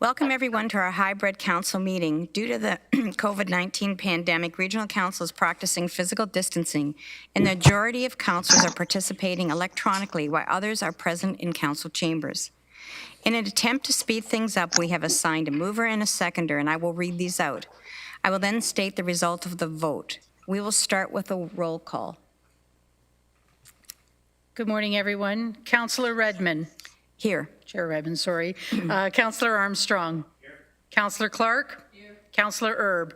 Welcome everyone to our hybrid council meeting. Due to the COVID-19 pandemic, regional council is practicing physical distancing, and the majority of councilors are participating electronically while others are present in council chambers. In an attempt to speed things up, we have assigned a mover and a seconder, and I will read these out. I will then state the result of the vote. We will start with a roll call. Good morning, everyone. Councillor Redman. Here. Chair Redman, sorry. Councillor Armstrong. Here. Councillor Clerk. Here. Councillor Erb.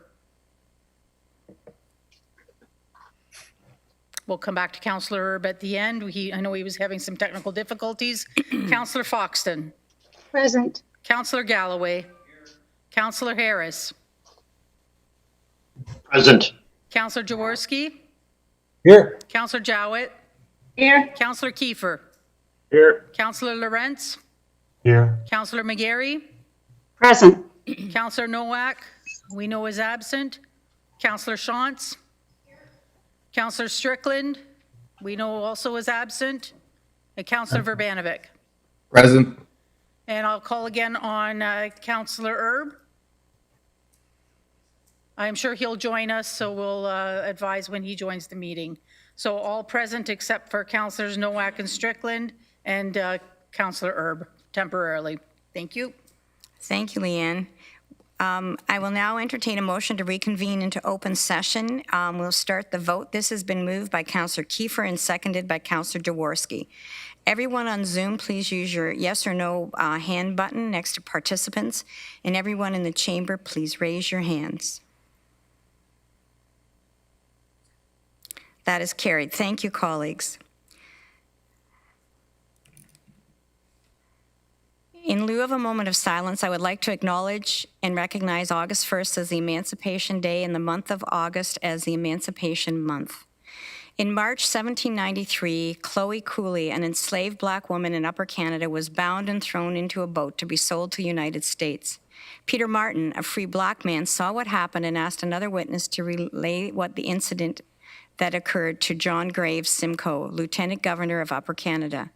We'll come back to Councillor Erb at the end. I know he was having some technical difficulties. Councillor Foxton. Present. Councillor Galloway. Here. Councillor Harris. Present. Councillor Jaworski. Here. Councillor Jowett. Here. Councillor Kiefer. Here. Councillor Lawrence. Here. Councillor McGarry. Present. Councillor Nowak, we know is absent. Councillor Shantz. Councillor Strickland, we know also is absent. And Councillor Verbanovic. Present. And I'll call again on Councillor Erb. I'm sure he'll join us, so we'll advise when he joins the meeting. So all present except for Councillors Nowak and Strickland and Councillor Erb temporarily. Thank you. Thank you, Leanne. I will now entertain a motion to reconvene into open session. We'll start the vote. This has been moved by Councillor Kiefer and seconded by Councillor Jaworski. Everyone on Zoom, please use your yes or no hand button next to participants. And everyone in the chamber, please raise your hands. That is carried. Thank you, colleagues. In lieu of a moment of silence, I would like to acknowledge and recognize August 1st as the Emancipation Day and the month of August as the Emancipation Month. In March 1793, Chloe Cooley, an enslaved black woman in Upper Canada, was bound and thrown into a boat to be sold to the United States. Peter Martin, a free black man, saw what happened and asked another witness to relay what the incident that occurred to John Graves Simcoe, Lieutenant Governor of Upper Canada.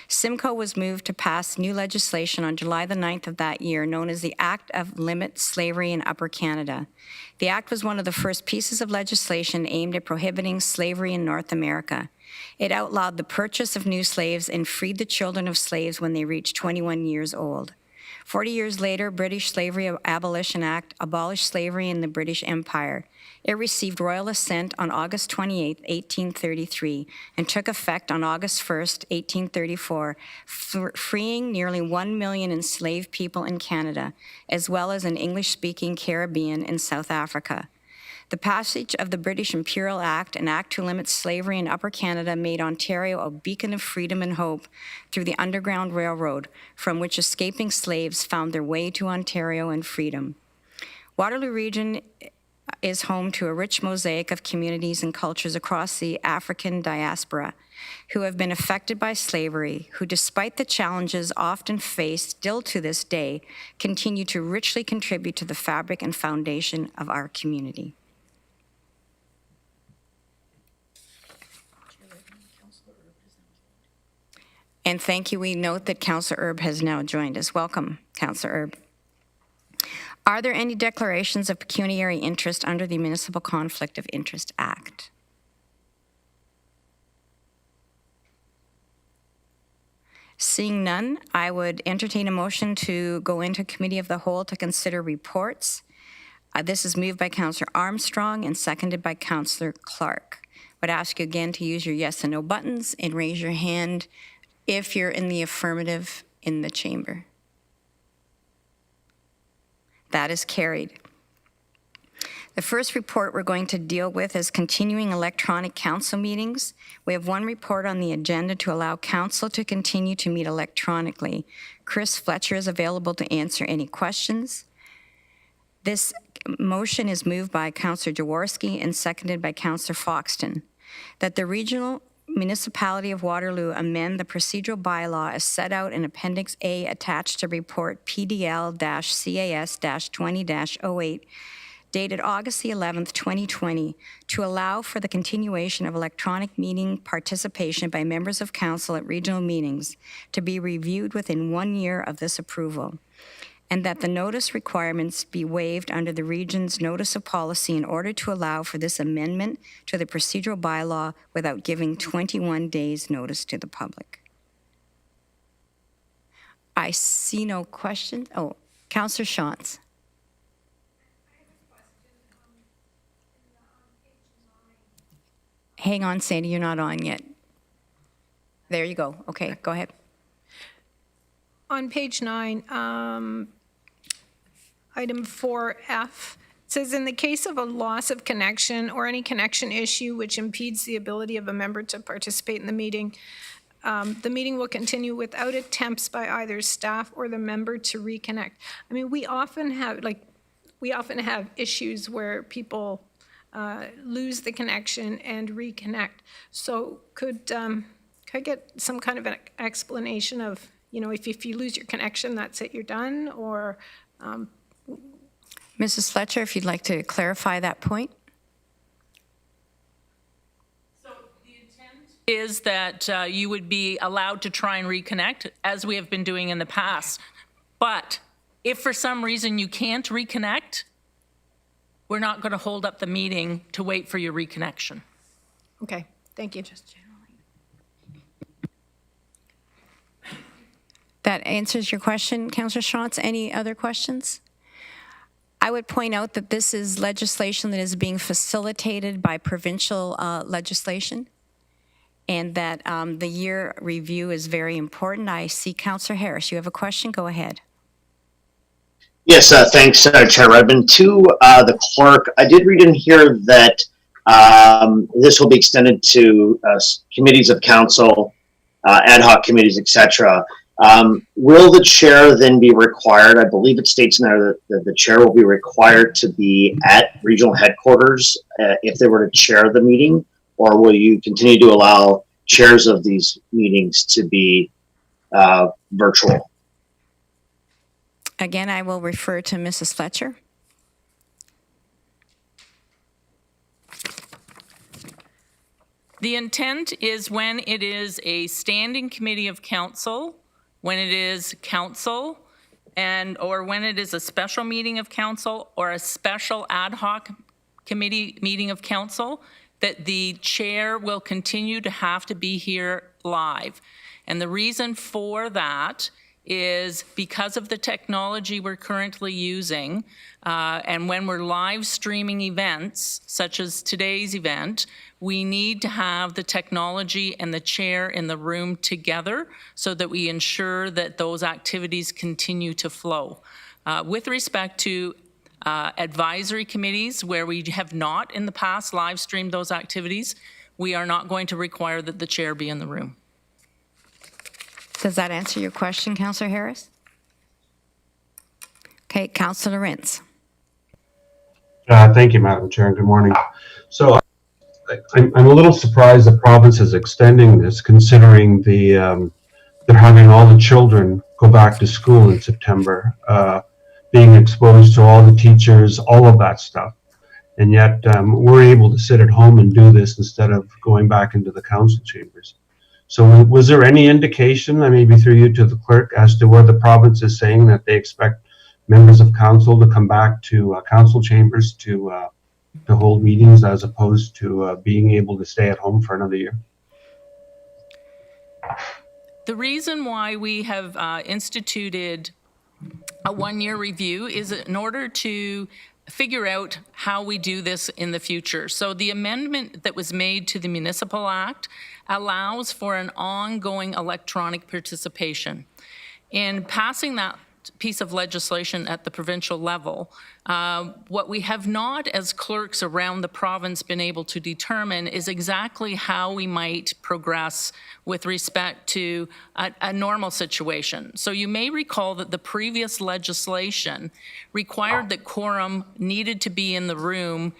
Simcoe was moved to pass new legislation on July the 9th of that year, known as the Act of Limit Slavery in Upper Canada. The act was one of the first pieces of legislation aimed at prohibiting slavery in North America. It outlawed the purchase of new slaves and freed the children of slaves when they reached 21 years old. 40 years later, British Slavery Abolition Act abolished slavery in the British Empire. It received royal assent on August 28, 1833, and took effect on August 1, 1834, freeing nearly 1 million enslaved people in Canada, as well as in English-speaking Caribbean and South Africa. The passage of the British Imperial Act, an act to limit slavery in Upper Canada, made Ontario a beacon of freedom and hope through the Underground Railroad, from which escaping slaves found their way to Ontario and freedom. Waterloo region is home to a rich mosaic of communities and cultures across the African diaspora who have been affected by slavery, who, despite the challenges often faced still to this day, continue to richly contribute to the fabric and foundation of our community. And thank you. We note that Councillor Erb has now joined us. Welcome, Councillor Erb. Are there any declarations of pecuniary interest under the Municipal Conflict of Interest Act? Seeing none, I would entertain a motion to go into Committee of the Whole to consider reports. This is moved by Councillor Armstrong and seconded by Councillor Clerk. I would ask you again to use your yes and no buttons and raise your hand if you're in the affirmative in the chamber. That is carried. The first report we're going to deal with is continuing electronic council meetings. We have one report on the agenda to allow council to continue to meet electronically. Chris Fletcher is available to answer any questions. This motion is moved by Councillor Jaworski and seconded by Councillor Foxton, that the Regional Municipality of Waterloo amend the procedural bylaw as set out in Appendix A attached to report PDL-CAS-20-08 dated August the 11th, 2020, to allow for the continuation of electronic meeting participation by members of council at regional meetings to be reviewed within 1 year of this approval. and that the notice requirements be waived under the region's notice of policy in order to allow for this amendment to the procedural bylaw without giving 21 days' notice to the public. I see no question. Oh, Councillor Shantz. Hang on, Sandy, you're not on yet. There you go. Okay, go ahead. On page 9, item 4F, it says, in the case of a loss of connection or any connection issue which impedes the ability of a member to participate in the meeting will continue without attempts by either staff or the member to reconnect. I mean, we often have issues where people lose the connection and reconnect. So could I get some kind of an explanation of, you know, if you lose your connection, that's it, you're done, or? Mrs. Fletcher, if you'd like to clarify that point. So the intent is that you would be allowed to try and reconnect, as we have been doing in the past. But if for some reason you can't reconnect, we're not going to hold up the meeting to wait for your reconnection. Okay, thank you. That answers your question, Councillor Shantz. Any other questions? I would point out that this is legislation that is being facilitated by provincial legislation, and that the year review is very important. I see Councillor Harris. You have a question? Go ahead. Yes, thanks, Chair Redman. To the clerk, I did read in here that this will be extended to committees of council, ad hoc committees, etc. Will the chair then be required, I believe it states in there that the chair will be required to be at regional headquarters if they were to chair the meeting, or will you continue to allow chairs of these meetings to be virtual? Again, I will refer to Mrs. Fletcher. The intent is when it is a standing committee of council, when it is council, or when it is a special meeting of council or a special ad hoc committee meeting of council, that the chair will continue to have to be here live. And the reason for that is because of the technology we're currently using, and when we're live streaming events, such as today's event, we need to have the technology and the chair in the room together so that we ensure that those activities continue to flow. With respect to advisory committees, where we have not in the past live streamed those activities, we are not going to require that the chair be in the room. Does that answer your question, Councillor Harris? Okay, Councillor Rintz. Thank you, Madam Chair, and good morning. So I'm a little surprised the province is extending this, considering they're having all the children go back to school in September, being exposed to all the teachers, all of that stuff. And yet we're able to sit at home and do this instead of going back into the council chambers. So was there any indication, maybe through you to the clerk, as to where the province is saying that they expect members of council to come back to council chambers to hold meetings as opposed to being able to stay at home for another year? The reason why we have instituted a one-year review is in order to figure out how we do this in the future. So the amendment that was made to the Municipal Act allows for an ongoing electronic participation. In passing that piece of legislation at the provincial level, what we have not as clerks around the province been able to determine is exactly how we might progress with respect to a normal situation. So you may recall that the previous legislation required that quorum needed to be in the room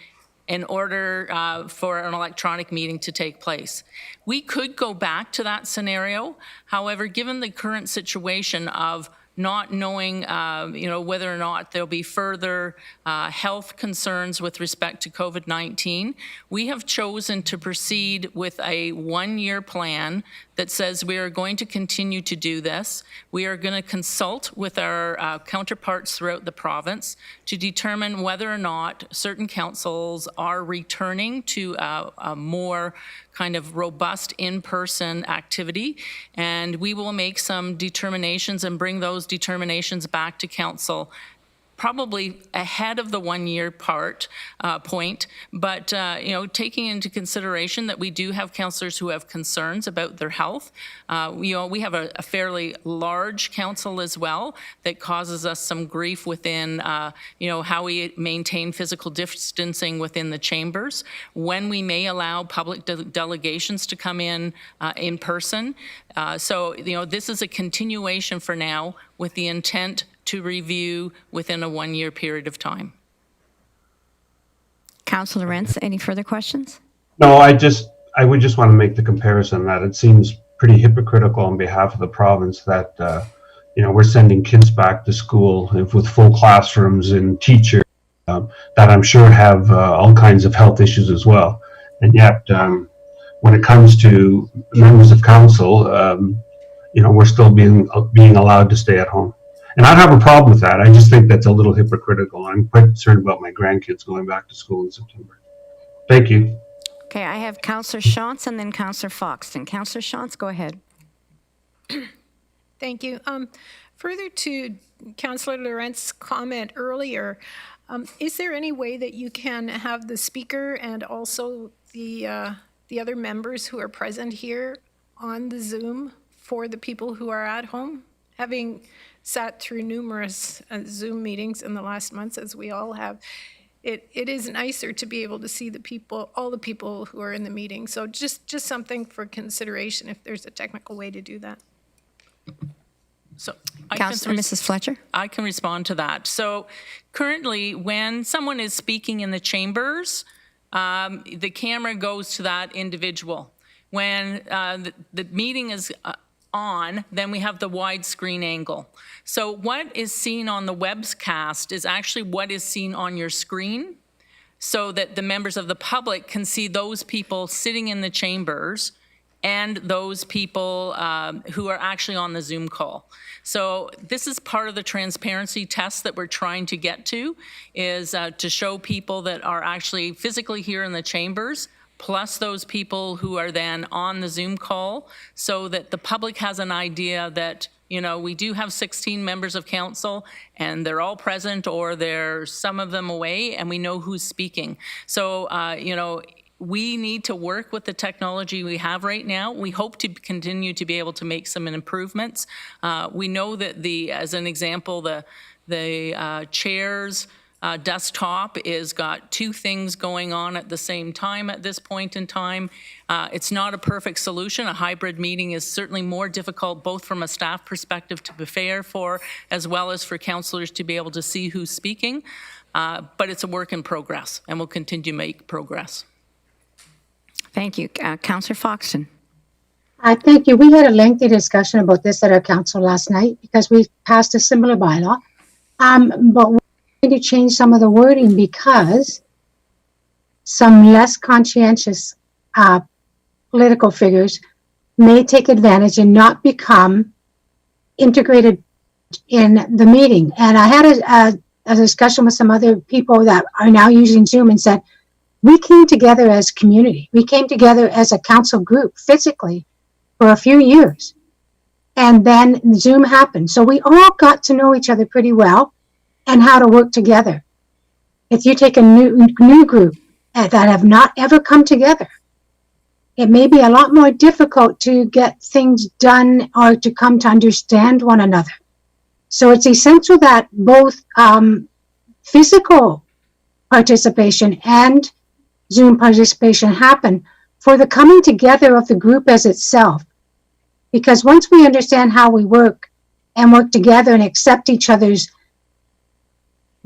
in order for an electronic meeting to take place. We could go back to that scenario. However, given the current situation of not knowing whether or not there'll be further health concerns with respect to COVID-19, we have chosen to proceed with a one-year plan that says we are going to continue to do this. We are going to consult with our counterparts throughout the province to determine whether or not certain councils are returning to a more kind of robust in-person activity, and we will make some determinations and bring those determinations back to council probably ahead of the 1 year point, but taking into consideration that we do have councillors who have concerns about their health. We have a fairly large council as well that causes us some grief within how we maintain physical distancing within the chambers, when we may allow public delegations to come in person. So this is a continuation for now with the intent to review within a 1 year period of time. Councillor Rentz, any further questions? No, I would just want to make the comparison that it seems pretty hypocritical on behalf of the province that, we're sending kids back to school with full classrooms and teachers that I'm sure have all kinds of health issues as well. And yet, when it comes to members of council, we're still being allowed to stay at home. And I don't have a problem with that. I just think that's a little hypocritical. I'm quite concerned about my grandkids going back to school in September. Thank you. Okay, I have Councillor Shantz and then Councillor Foxton. Councillor Shantz, go ahead. Thank you. Further to Councillor Lorenz's comment earlier, is there any way that you can have the speaker and also the other members who are present here on the Zoom for the people who are at home? Having sat through numerous Zoom meetings in the last months, as we all have, it is nicer to be able to see the people, all the people who are in the meeting. So just something for consideration if there's a technical way to do that. So, Councillor Mrs. Fletcher. I can respond to that. So currently, when someone is speaking in the chambers, the camera goes to that individual. When the meeting is on, then we have the widescreen angle. So what is seen on the webcast is actually what is seen on your screen, so that the members of the public can see those people sitting in the chambers and those people who are actually on the Zoom call. So this is part of the transparency test that we're trying to get to, is to show people that are actually physically here in the chambers, plus those people who are then on the Zoom call, so that the public has an idea that, we do have 16 members of council and they're all present, or there's some of them away, and we know who's speaking. So, we need to work with the technology we have right now. We hope to continue to be able to make some improvements. We know that as an example, the chairs desktop is got two things going on at the same time at this point in time. It's not a perfect solution. A hybrid meeting is certainly more difficult, both from a staff perspective to prepare for, as well as for councillors to be able to see who's speaking. But it's a work in progress, and we'll continue to make progress. Thank you. Councillor Foxton. Thank you. We had a lengthy discussion about this at our council last night because we passed a similar bylaw. But we're going to change some of the wording because some less conscientious political figures may take advantage and not become integrated in the meeting. And I had a discussion with some other people that are now using Zoom and said, we came together as a community. We came together as a council group physically for a few years. And then Zoom happened. So we all got to know each other pretty well and how to work together. If you take a new group that have not ever come together, it may be a lot more difficult to get things done or to come to understand one another. So it's essential that both physical participation and Zoom participation happen for the coming together of the group as itself. Because once we understand how we work and work together and accept each other's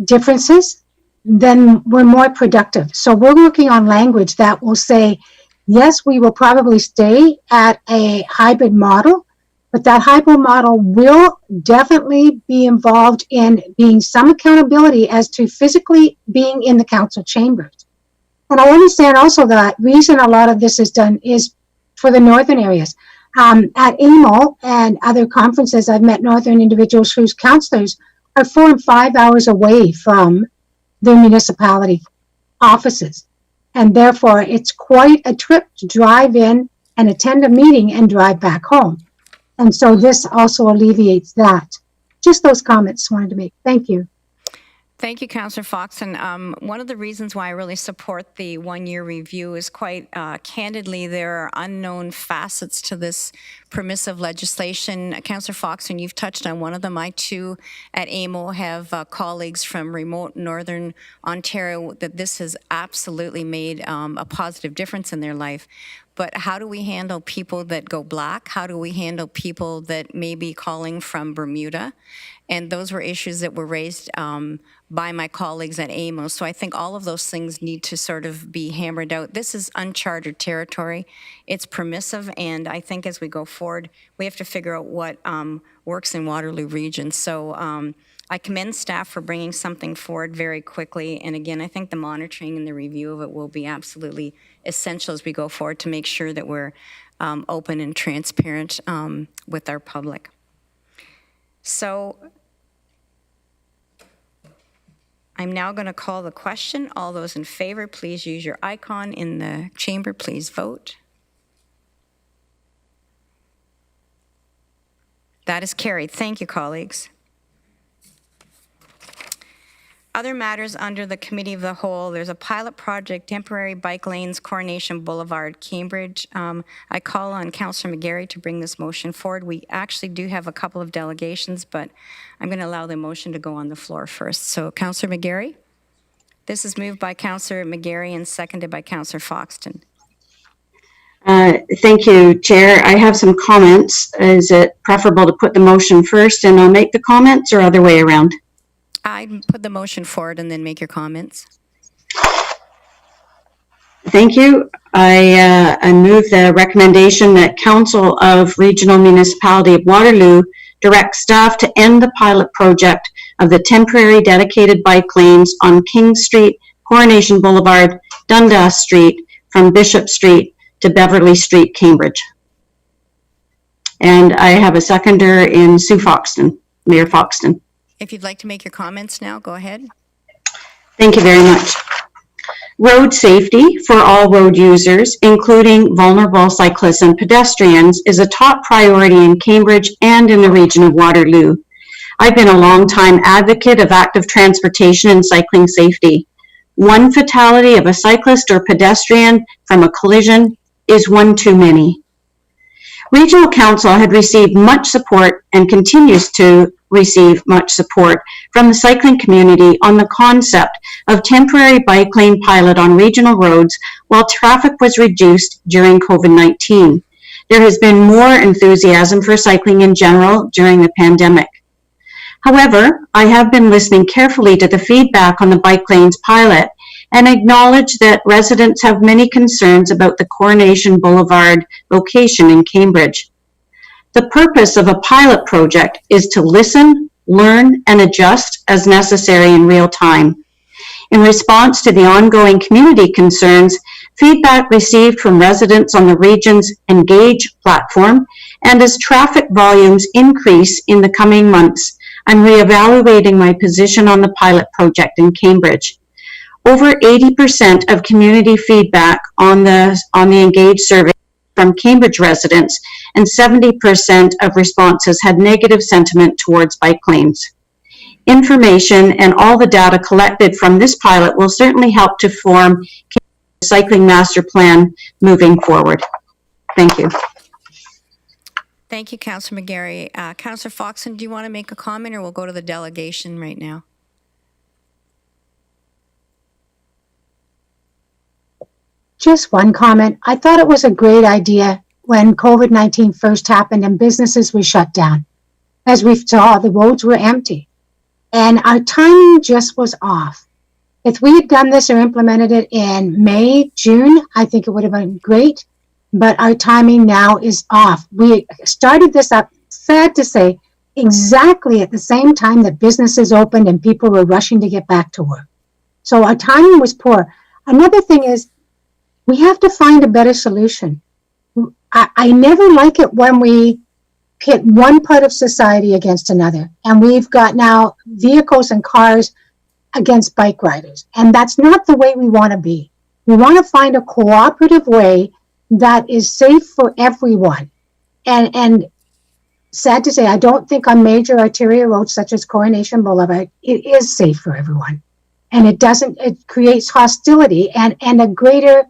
differences, then we're more productive. So we're working on language that will say, yes, we will probably stay at a hybrid model, but that hybrid model will definitely be involved in being some accountability as to physically being in the council chambers. And I understand also that reason a lot of this is done is for the northern areas. At AMO and other conferences, I've met Northern individuals whose counselors are 4 and 5 hours away from their municipality offices. And therefore, it's quite a trip to drive in and attend a meeting and drive back home. And so this also alleviates that. Just those comments wanted to make. Thank you. Thank you, Councillor Foxton. One of the reasons why I really support the one-year review is quite candidly, there are unknown facets to this permissive legislation. Councillor Foxton, you've touched on one of them. I too, at AMO, have colleagues from remote Northern Ontario that this has absolutely made a positive difference in their life. But how do we handle people that go black? How do we handle people that may be calling from Bermuda? And those were issues that were raised by my colleagues at AMO. So I think all of those things need to sort of be hammered out. This is uncharted territory. It's permissive, and I think as we go forward, we have to figure out what works in Waterloo region. So I commend staff for bringing something forward very quickly. And again, I think the monitoring and the review of it will be absolutely essential as we go forward to make sure that we're open and transparent with our public. So I'm now going to call the question. All those in favor, please use your icon in the chamber. Please vote. That is carried. Thank you, colleagues. Other matters under the Committee of the Whole, there's a pilot project, temporary bike lanes, Coronation Boulevard, Cambridge. I call on Councillor McGarry to bring this motion forward. We actually do have a couple of delegations, but I'm going to allow the motion to go on the floor first. So, Councillor McGarry? This is moved by Councillor McGarry and seconded by Councillor Foxton. Thank you, Chair. I have some comments. Is it preferable to put the motion first and I'll make the comments, or other way around? I'd put the motion forward and then make your comments. Thank you. I move the recommendation that Council of Regional Municipality of Waterloo direct staff to end the pilot project of the temporary dedicated bike lanes on King Street, Coronation Boulevard, Dundas Street, from Bishop Street to Beverly Street, Cambridge. And I have a seconder in Sue Foxton, Mayor Foxton. If you'd like to make your comments now, go ahead. Thank you very much. Road safety for all road users, including vulnerable cyclists and pedestrians, is a top priority in Cambridge and in the region of Waterloo. I've been a long-time advocate of active transportation and cycling safety. One fatality of a cyclist or pedestrian from a collision is one too many. Regional Council had received much support and continues to receive much support from the cycling community on the concept of temporary bike lane pilot on regional roads while traffic was reduced during COVID-19. There has been more enthusiasm for cycling in general during the pandemic. However, I have been listening carefully to the feedback on the bike lanes pilot and acknowledge that residents have many concerns about the Coronation Boulevard location in Cambridge. The purpose of a pilot project is to listen, learn, and adjust as necessary in real time. In response to the ongoing community concerns, feedback received from residents on the region's Engage platform, and as traffic volumes increase in the coming months, I'm reevaluating my position on the pilot project in Cambridge. Over 80% of community feedback on the Engage survey from Cambridge residents, and 70% of responses had negative sentiment towards bike lanes. Information and all the data collected from this pilot will certainly help to form a cycling master plan moving forward. Thank you. Thank you, Councillor McGarry. Councillor Foxton, do you want to make a comment, or we'll go to the delegation right now? Just one comment. I thought it was a great idea when COVID-19 first happened and businesses were shut down. As we saw, the roads were empty. And our timing just was off. If we had done this or implemented it in May, June, I think it would have been great. But our timing now is off. We started this up, sad to say, exactly at the same time that businesses opened and people were rushing to get back to work. So our timing was poor. Another thing is, we have to find a better solution. I never like it when we pit one part of society against another. And we've got now vehicles and cars against bike riders. And that's not the way we want to be. We want to find a cooperative way that is safe for everyone. And sad to say, I don't think on major arterial roads such as Coronation Boulevard, it is safe for everyone. And it creates hostility and a greater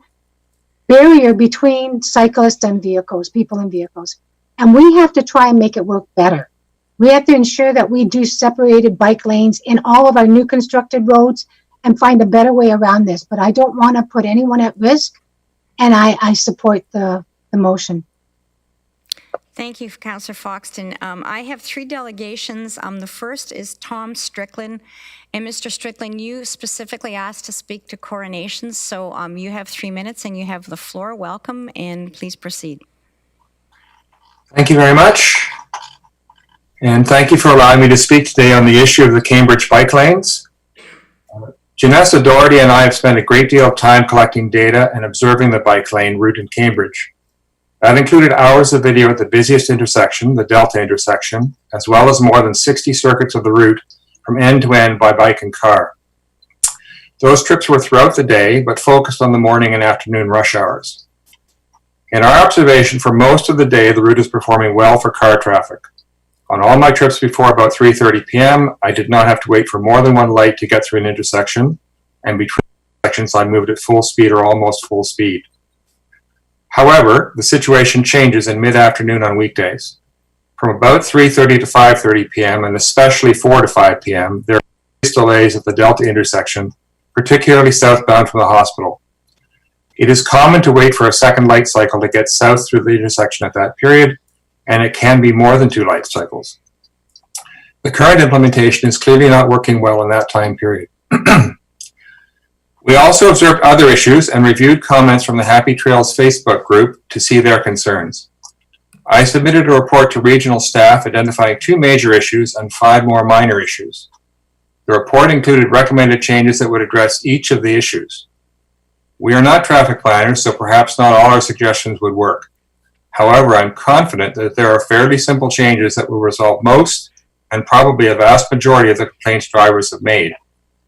barrier between cyclists and vehicles, people and vehicles. And we have to try and make it work better. We have to ensure that we do separated bike lanes in all of our new constructed roads and find a better way around this. But I don't want to put anyone at risk, and I support the motion. Thank you, Councillor Foxton. I have 3 delegations. The first is Tom Strickland. And Mr. Strickland, you specifically asked to speak to Coronation, so you have 3 minutes and you have the floor. Welcome, and please proceed. Thank you very much. And thank you for allowing me to speak today on the issue of the Cambridge bike lanes. Janessa Doherty and I have spent a great deal of time collecting data and observing the bike lane route in Cambridge. That included hours of video at the busiest intersection, the Delta intersection, as well as more than 60 circuits of the route from end to end by bike and car. Those trips were throughout the day, but focused on the morning and afternoon rush hours. In our observation, for most of the day, the route is performing well for car traffic. On all my trips before about 3:30 p.m., I did not have to wait for more than one light to get through an intersection, and between sections I moved at full speed or almost full speed. However, the situation changes in mid-afternoon on weekdays. From about 3:30 to 5:30 p.m., and especially 4 to 5 p.m., there are delays at the Delta intersection, particularly southbound from the hospital. It is common to wait for a second light cycle to get south through the intersection at that period, and it can be more than 2 light cycles. The current implementation is clearly not working well in that time period. We also observed other issues and reviewed comments from the Happy Trails Facebook group to see their concerns. I submitted a report to regional staff identifying 2 major issues and 5 more minor issues. The report included recommended changes that would address each of the issues. We are not traffic planners, so perhaps not all our suggestions would work. However, I'm confident that there are fairly simple changes that will resolve most and probably a vast majority of the complaints drivers have made,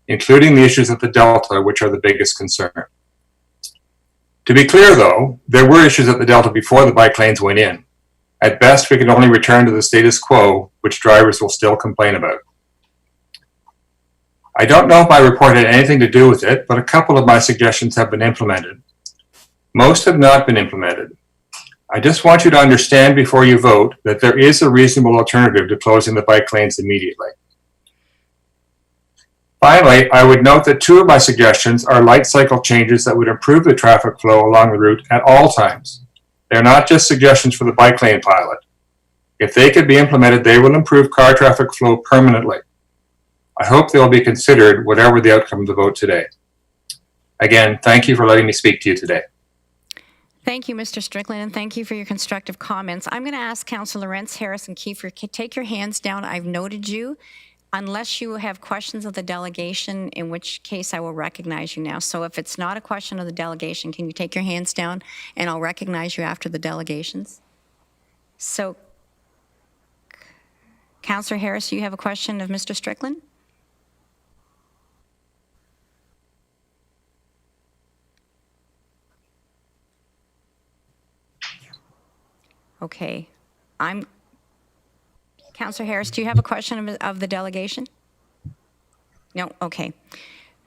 including the issues at the Delta, which are the biggest concern. To be clear, though, there were issues at the Delta before the bike lanes went in. At best, we can only return to the status quo, which drivers will still complain about. I don't know if my report had anything to do with it, but a couple of my suggestions have been implemented. Most have not been implemented. I just want you to understand before you vote that there is a reasonable alternative to closing the bike lanes immediately. Finally, I would note that 2 of my suggestions are light cycle changes that would improve the traffic flow along the route at all times. They're not just suggestions for the bike lane pilot. If they could be implemented, they will improve car traffic flow permanently. I hope they will be considered whatever the outcome of the vote today. Again, thank you for letting me speak to you today. Thank you, Mr. Strickland, and thank you for your constructive comments. I'm going to ask Councillor Lawrence, Harris, and Kiefer, take your hands down. I've noted you. Unless you have questions of the delegation, in which case I will recognize you now. So if it's not a question of the delegation, can you take your hands down and I'll recognize you after the delegations? So, Councillor Harris, you have a question of Mr. Strickland? Okay. Councillor Harris, do you have a question of the delegation? No? Okay.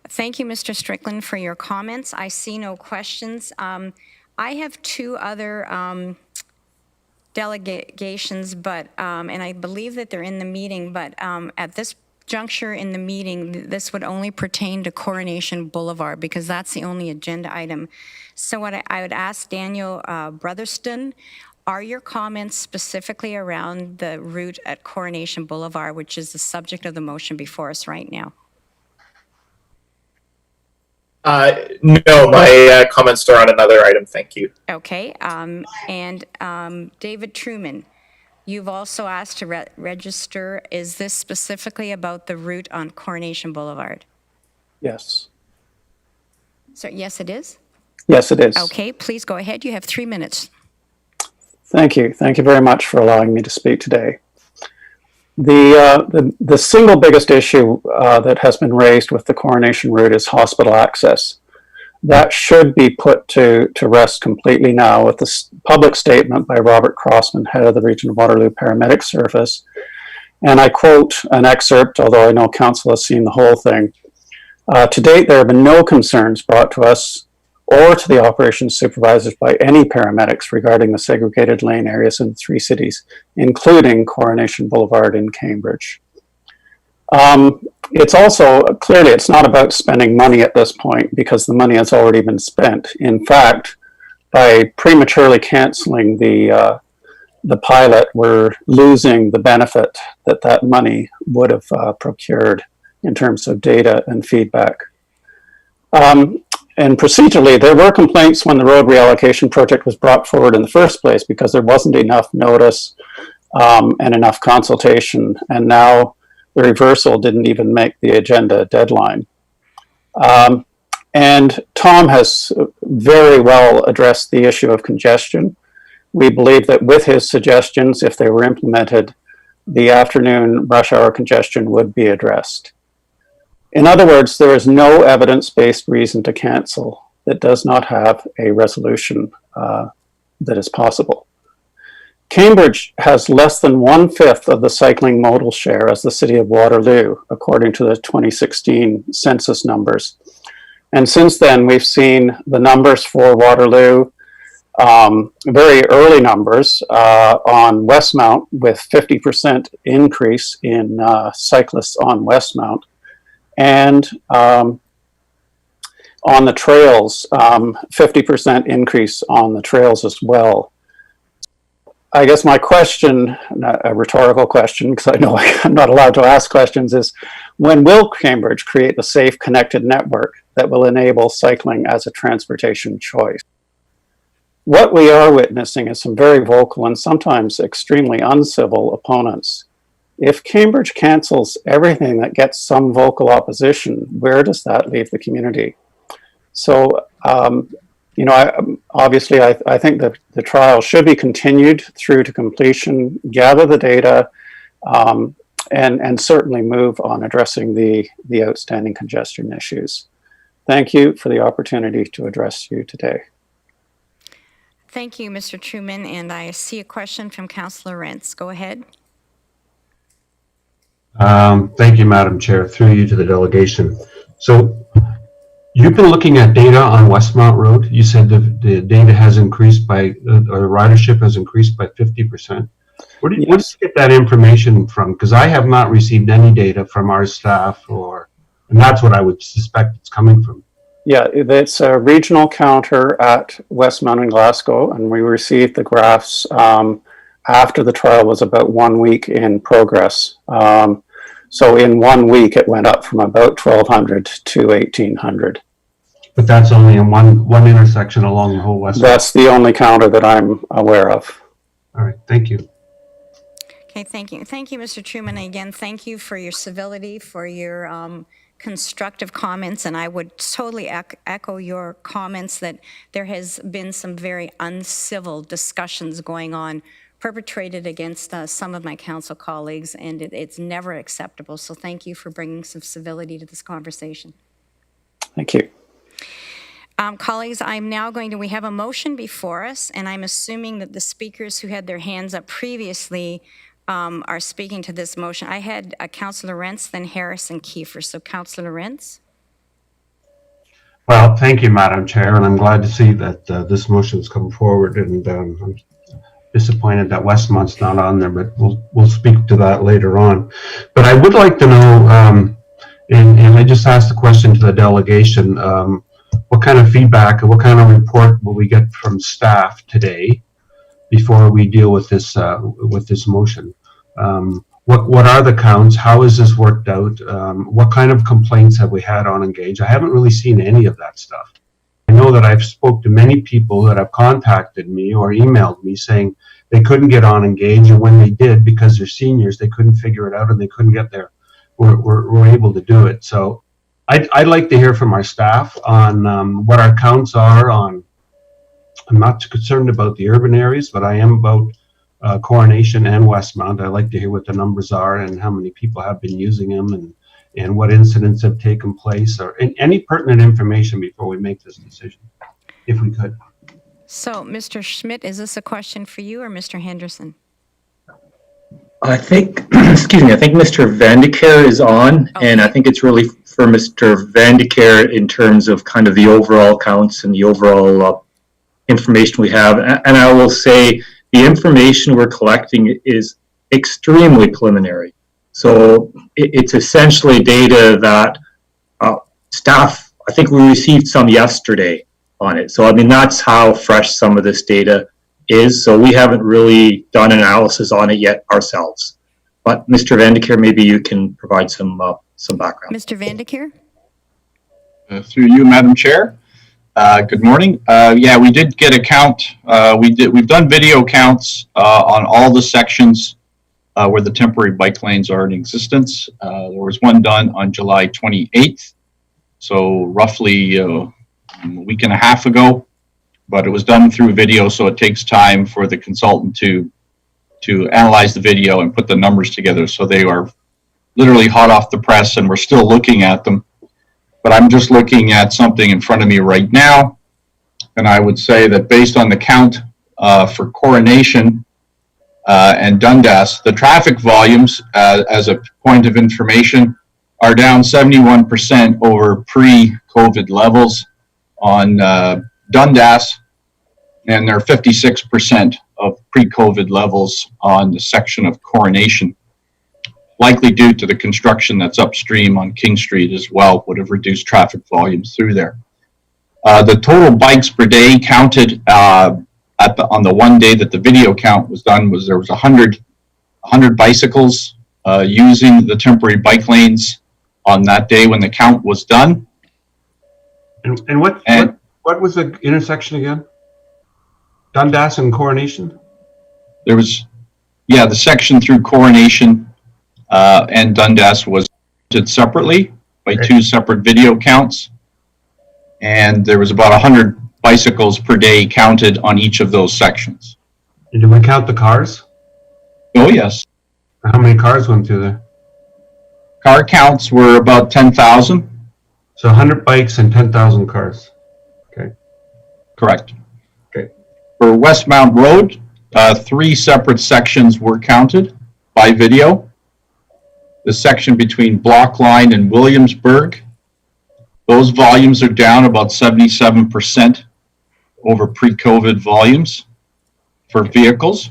Thank you, Mr. Strickland, for your comments. I see no questions. I have 2 other delegations, but and I believe that they're in the meeting, but at this juncture in the meeting, this would only pertain to Coronation Boulevard because that's the only agenda item. So what I would ask Daniel Brotherston, are your comments specifically around the route at Coronation Boulevard, which is the subject of the motion before us right now? No, my comments are on another item. Thank you. Okay. David Trueman, you've also asked to register. Is this specifically about the route on Coronation Boulevard? Yes. So yes, it is? Yes, it is. Okay, please go ahead. You have 3 minutes. Thank you. Thank you very much for allowing me to speak today. The single biggest issue that has been raised with the Coronation route is hospital access. That should be put to rest completely now with the public statement by Robert Crossman, head of the Region of Waterloo Paramedic Service. And I quote an excerpt, although I know Council has seen the whole thing. To date, there have been no concerns brought to us or to the operations supervisors by any paramedics regarding the segregated lane areas in 3 cities, including Coronation Boulevard in Cambridge. It's also, clearly it's not about spending money at this point because the money has already been spent. In fact, by prematurely canceling the pilot, we're losing the benefit that money would have procured in terms of data and feedback. And procedurally, there were complaints when the road reallocation project was brought forward in the first place because there wasn't enough notice and enough consultation. And now the reversal didn't even make the agenda deadline. And Tom has very well addressed the issue of congestion. We believe that with his suggestions, if they were implemented, the afternoon rush hour congestion would be addressed. In other words, there is no evidence-based reason to cancel that does not have a resolution that is possible. Cambridge has less than 1/5 of the cycling modal share as the city of Waterloo, according to the 2016 census numbers. And since then, we've seen the numbers for Waterloo, very early numbers on Westmount with 50% increase in cyclists on Westmount. And on the trails, 50% increase on the trails as well. I guess my question, a rhetorical question, because I know I'm not allowed to ask questions, is when will Cambridge create a safe, connected network that will enable cycling as a transportation choice? What we are witnessing is some very vocal and sometimes extremely uncivil opponents. If Cambridge cancels everything that gets some vocal opposition, where does that leave the community? So, obviously, I think that the trial should be continued through to completion, gather the data, and certainly move on addressing the outstanding congestion issues. Thank you for the opportunity to address you today. Thank you, Mr. Trueman, and I see a question from Councillor Rentz. Go ahead. Thank you, Madam Chair. Through you to the delegation. So you've been looking at data on Westmount Road. You said the data has increased by, or the ridership has increased by 50%. Where did you get that information from? Because I have not received any data from our staff, and that's what I would suspect it's coming from. Yeah, it's a regional counter at Westmount and Glasgow, and we received the graphs after the trial was about 1 week in progress. So in 1 week, it went up from about 1,200 to 1,800. But that's only in one intersection along the whole West. That's the only counter that I'm aware of. All right, thank you. Okay, thank you. Thank you, Mr. Trueman. Again, thank you for your civility, for your constructive comments, and I would totally echo your comments that there has been some very uncivil discussions going on perpetrated against some of my council colleagues, and it's never acceptable. So thank you for bringing some civility to this conversation. Thank you. Colleagues, we have a motion before us, and I'm assuming that the speakers who had their hands up previously are speaking to this motion. I had Councillor Rentz, then Harris and Kiefer. So Councillor Rentz. Well, thank you, Madam Chair, and I'm glad to see that this motion has come forward, and I'm disappointed that Westmont's not on there, but we'll speak to that later on. But I would like to know, and I just asked the question to the delegation, what kind of feedback or what kind of report will we get from staff today before we deal with this motion? What are the counts? How is this worked out? What kind of complaints have we had on Engage? I haven't really seen any of that stuff. I know that I've spoke to many people that have contacted me or emailed me saying they couldn't get on Engage, and when they did, because they're seniors, they couldn't figure it out and they couldn't get there. We're able to do it. So I'd like to hear from our staff on what our counts are on I'm not too concerned about the urban areas, but I am about Coronation and Westmount. I'd like to hear what the numbers are and how many people have been using them and what incidents have taken place, or any pertinent information before we make this decision, if we could. So, Mr. Schmidt, is this a question for you or Mr. Henderson? I think, excuse me, I think Mr. Vandekar is on, and I think it's really for Mr. Vandekar in terms of kind of the overall counts and the overall information we have. And I will say the information we're collecting is extremely preliminary. So it's essentially data that staff, I think we received some yesterday on it. So, I mean, that's how fresh some of this data is. So we haven't really done analysis on it yet ourselves. But Mr. Vandekar, maybe you can provide some background. Mr. Vandekar? Through you, Madam Chair. Good morning. Yeah, we did get a count. We've done video counts on all the sections where the temporary bike lanes are in existence. There was one done on July 28th, so roughly a week and a half ago. But it was done through video, so it takes time for the consultant to analyze the video and put the numbers together. So they are literally hot off the press, and we're still looking at them. But I'm just looking at something in front of me right now, and I would say that based on the count for Coronation and Dundas, the traffic volumes, as a point of information, are down 71% over pre-COVID levels on Dundas, and they're 56% of pre-COVID levels on the section of Coronation, likely due to the construction that's upstream on King Street as well, would have reduced traffic volumes through there. The total bikes per day counted on the one day that the video count was done there was 100 bicycles using the temporary bike lanes on that day when the count was done. And what was the intersection again? Dundas and Coronation? There was, yeah, the section through Coronation and Dundas was counted separately by two separate video counts. And there was about 100 bicycles per day counted on each of those sections. And did we count the cars? Oh, yes. How many cars went through there? Car counts were about 10,000. So 100 bikes and 10,000 cars. Okay. Correct. Okay. For Westmount Road, 3 separate sections were counted by video. The section between Block Line and Williamsburg, those volumes are down about 77% over pre-COVID volumes for vehicles.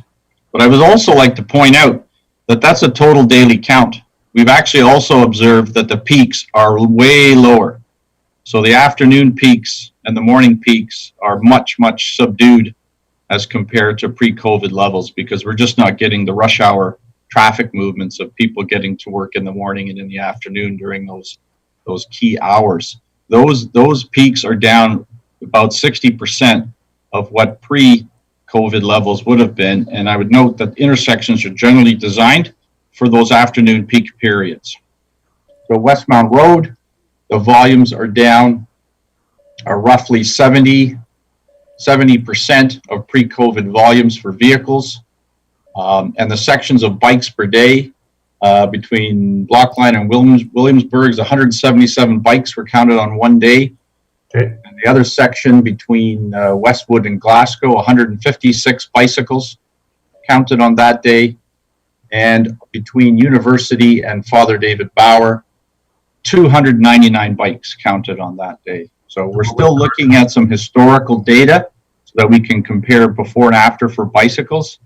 But I would also like to point out that that's a total daily count. We've actually also observed that the peaks are way lower. So the afternoon peaks and the morning peaks are much, much subdued as compared to pre-COVID levels, because we're just not getting the rush hour traffic movements of people getting to work in the morning and in the afternoon during those key hours. Those peaks are down about 60% of what pre-COVID levels would have been. And I would note that intersections are generally designed for those afternoon peak periods. So Westmount Road, the volumes are down, are roughly 70% of pre-COVID volumes for vehicles. And the sections of bikes per day between Block Line and Williamsburg, 177 bikes were counted on one day. Okay. And the other section between Westwood and Glasgow, 156 bicycles counted on that day. And between University and Father David Bauer, 299 bikes counted on that day. So we're still looking at some historical data so that we can compare before and after for bicycles.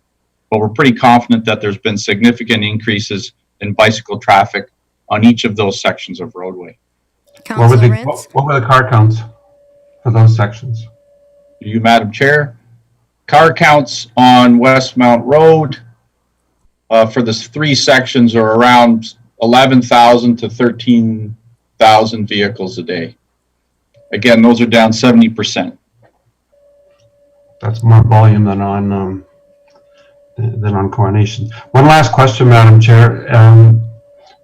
But we're pretty confident that there's been significant increases in bicycle traffic on each of those sections of roadway. What were the car counts for those sections? To you, Madam Chair. Car counts on Westmount Road for the 3 sections are around 11,000 to 13,000 vehicles a day. Again, those are down 70%. That's more volume than on Coronation. One last question, Madam Chair.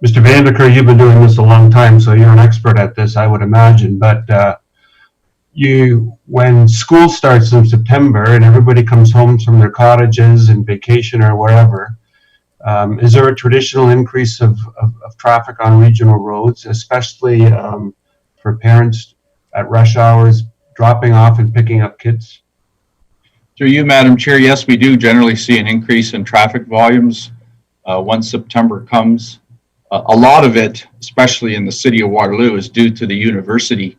Mr. Vandekar, you've been doing this a long time, so you're an expert at this, I would imagine. But when school starts in September and everybody comes home from their cottages and vacation or wherever, is there a traditional increase of traffic on regional roads, especially for parents at rush hours dropping off and picking up kids? Through you, Madam Chair, yes, we do generally see an increase in traffic volumes once September comes. A lot of it, especially in the city of Waterloo, is due to the university.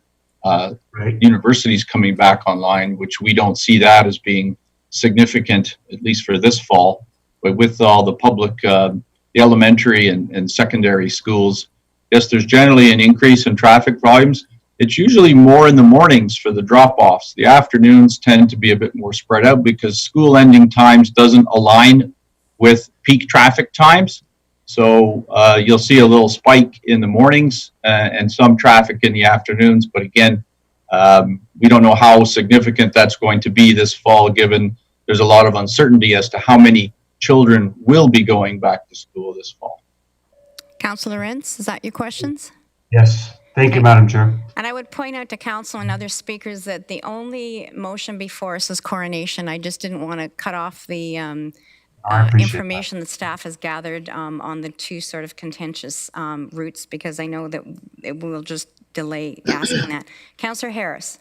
Universities coming back online, which we don't see that as being significant, at least for this fall. But with all the public, the elementary and secondary schools, yes, there's generally an increase in traffic volumes. It's usually more in the mornings for the drop-offs. The afternoons tend to be a bit more spread out because school ending times doesn't align with peak traffic times. So you'll see a little spike in the mornings and some traffic in the afternoons. But again, we don't know how significant that's going to be this fall, given there's a lot of uncertainty as to how many children will be going back to school this fall. Councillor Rentz, is that your questions? Yes. Thank you, Madam Chair. And I would point out to council and other speakers that the only motion before us is coronation. I just didn't want to cut off the information that staff has gathered on the two sort of contentious routes, because I know that it will just delay asking that. Councillor Harris.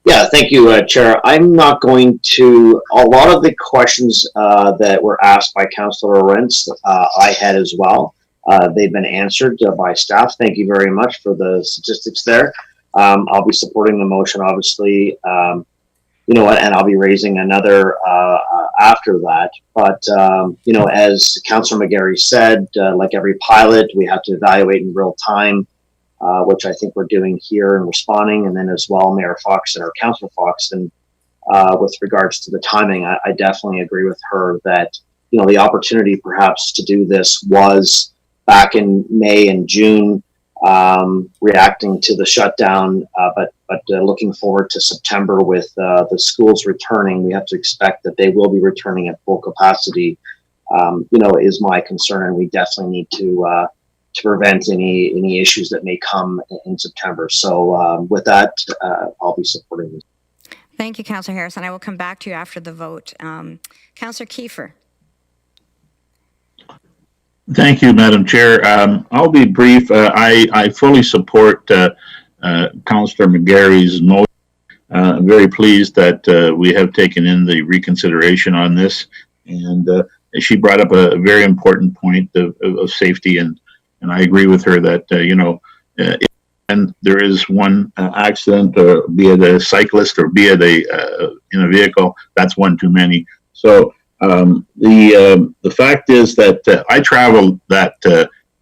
Yeah, thank you, Chair. I'm not going to, a lot of the questions that were asked by Councillor Rentz, I had as well. They've been answered by staff. Thank you very much for the statistics there. I'll be supporting the motion, obviously, you know, and I'll be raising another after that. But, you know, as Councillor McGarry said, like every pilot, we have to evaluate in real time, which I think we're doing here and responding. And then as well, Mayor Foxton or Councillor Foxton, with regards to the timing, I definitely agree with her that, you know, the opportunity perhaps to do this was back in May and June, reacting to the shutdown, but looking forward to September with the schools returning. We have to expect that they will be returning at full capacity, you know, is my concern, and we definitely need to prevent any issues that may come in September. So with that, I'll be supporting this. Thank you, Councillor Harris, and I will come back to you after the vote. Councillor Kiefer. Thank you, Madam Chair. I'll be brief. I fully support Councillor McGarry's motion. I'm very pleased that we have taken in the reconsideration on this, and she brought up a very important point of safety, and I agree with her that you know, and there is one accident, be it a cyclist or be it in a vehicle, that's one too many. So. The fact is that I travel that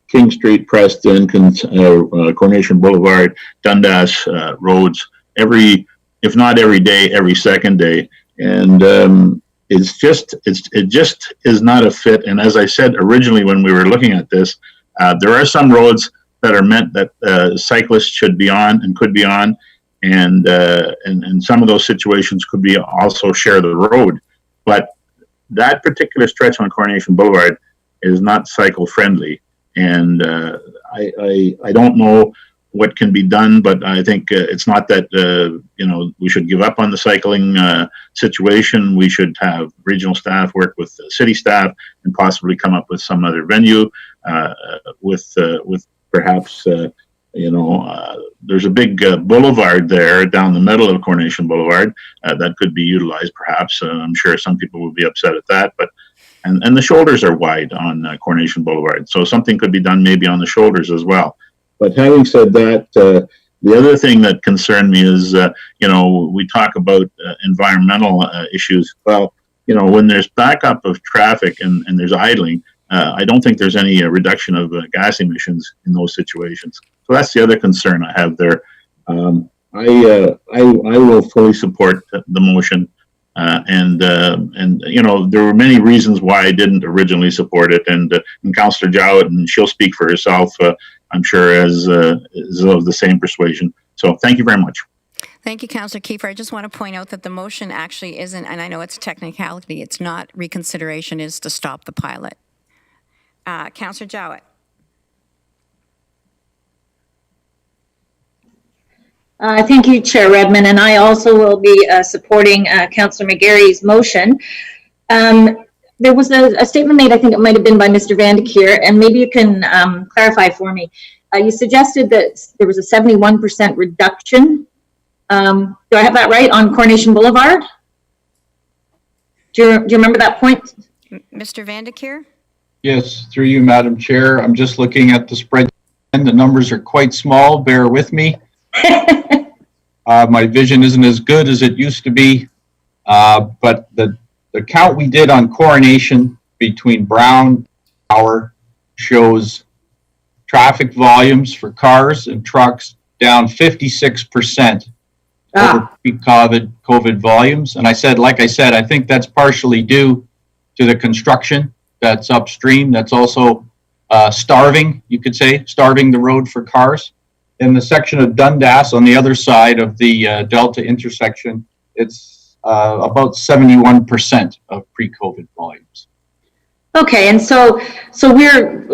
King Street, Preston, Coronation Boulevard, Dundas roads if not every day, every second day, and it just is not a fit. And as I said originally when we were looking at this, there are some roads that are meant that cyclists should be on and could be on, and some of those situations could be also share the road, but that particular stretch on Coronation Boulevard is not cycle friendly, and I don't know what can be done, but I think it's not that you know, we should give up on the cycling situation. We should have regional staff work with city staff and possibly come up with some other venue with perhaps you know, there's a big boulevard there down the middle of Coronation Boulevard that could be utilized perhaps. I'm sure some people would be upset at that, but and the shoulders are wide on Coronation Boulevard, so something could be done maybe on the shoulders as well. But having said that, the other thing that concerned me is, you know, we talk about environmental issues. Well, you know, when there's backup of traffic and there's idling, I don't think there's any reduction of gas emissions in those situations. So that's the other concern I have there. I will fully support the motion, and you know, there were many reasons why I didn't originally support it, and Councillor Jowett, and she'll speak for herself, I'm sure, is of the same persuasion. So thank you very much. Thank you, Councillor Kiefer. I just want to point out that the motion actually isn't, and I know it's a technicality, it's not reconsideration, is to stop the pilot. Councillor Jowett. Thank you, Chair Redman, and I also will be supporting Councillor McGarry's motion. There was a statement made, I think it might have been by Mr. Vandekeer, and maybe you can clarify for me. You suggested that there was a 71% reduction. Do I have that right, on Coronation Boulevard? Do you remember that point? Mr. Vandekeer? Yes, through you, Madam Chair. I'm just looking at the spread, and the numbers are quite small. Bear with me. My vision isn't as good as it used to be, but the count we did on Coronation between Brown Hour shows traffic volumes for cars and trucks down 56% over pre-COVID volumes. And like I said, I think that's partially due to the construction that's upstream. That's also starving, you could say, starving the road for cars. In the section of Dundas on the other side of the Delta intersection, it's about 71% of pre-COVID volumes. Okay, and so we're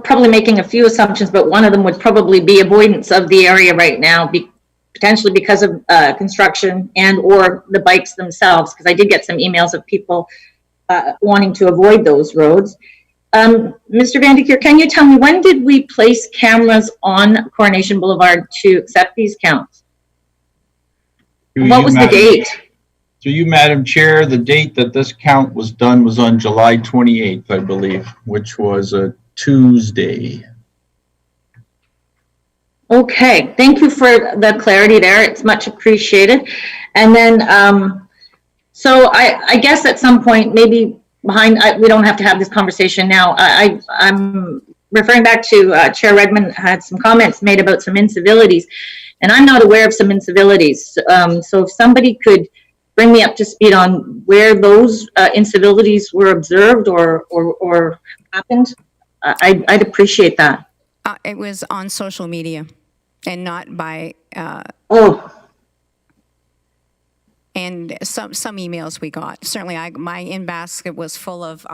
probably making a few assumptions, but one of them would probably be avoidance of the area right now, potentially because of construction and or the bikes themselves, because I did get some emails of people wanting to avoid those roads. Mr. Vandekeer, can you tell me, when did we place cameras on Coronation Boulevard to accept these counts? What was the date? To you, Madam Chair, the date that this count was done was on July 28th, I believe, which was a Tuesday. Okay, thank you for the clarity there. It's much appreciated. And then, so I guess at some point, maybe we don't have to have this conversation now. I'm referring back to Chair Redman had some comments made about some incivilities, and I'm not aware of some incivilities. So if somebody could bring me up to speed on where those incivilities were observed or happened, I'd appreciate that. It was on social media and not by, and some emails we got. Certainly my in-basket was full of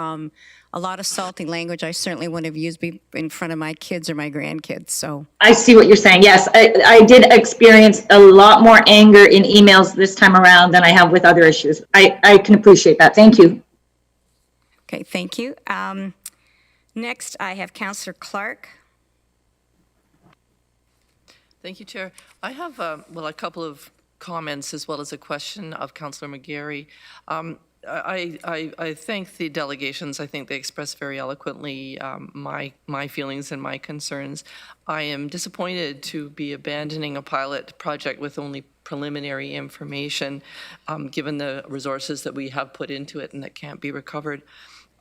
a lot of salty language I certainly wouldn't have used in front of my kids or my grandkids, so. I see what you're saying. Yes, I did experience a lot more anger in emails this time around than I have with other issues. I can appreciate that. Thank you. Okay, thank you. Next, I have Councillor Clerk. Thank you, Chair. I have, a couple of comments as well as a question of Councillor McGarry. I thank the delegations. I think they expressed very eloquently my feelings and my concerns. I am disappointed to be abandoning a pilot project with only preliminary information, given the resources that we have put into it and that can't be recovered.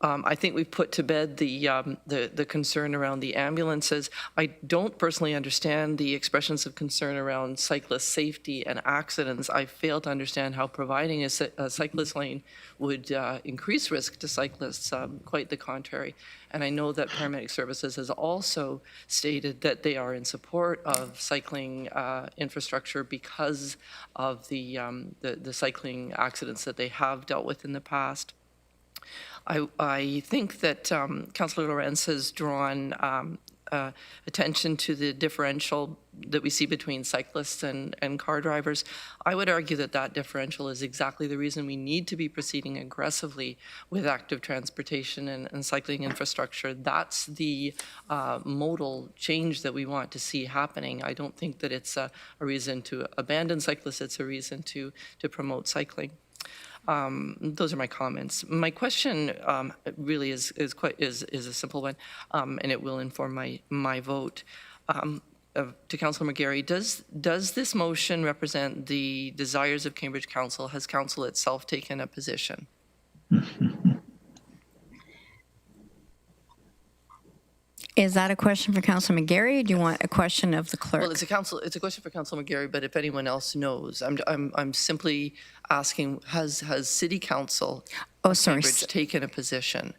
I think we've put to bed the concern around the ambulances. I don't personally understand the expressions of concern around cyclist safety and accidents. I fail to understand how providing a cyclist lane would increase risk to cyclists, quite the contrary. And I know that Paramedic Services has also stated that they are in support of cycling infrastructure because of the cycling accidents that they have dealt with in the past. I think that Councillor Lorenz has drawn attention to the differential that we see between cyclists and car drivers. I would argue that that differential is exactly the reason we need to be proceeding aggressively with active transportation and cycling infrastructure. That's the modal change that we want to see happening. I don't think that it's a reason to abandon cyclists, it's a reason to promote cycling. Those are my comments. My question really is a simple one, and it will inform my vote. To Councillor McGarry, does this motion represent the desires of Cambridge Council? Has Council itself taken a position? Is that a question for Councillor McGarry, or do you want a question of the clerk? Well, it's a question for Councillor McGarry, but if anyone else knows, I'm simply asking, has City Council Cambridge taken a position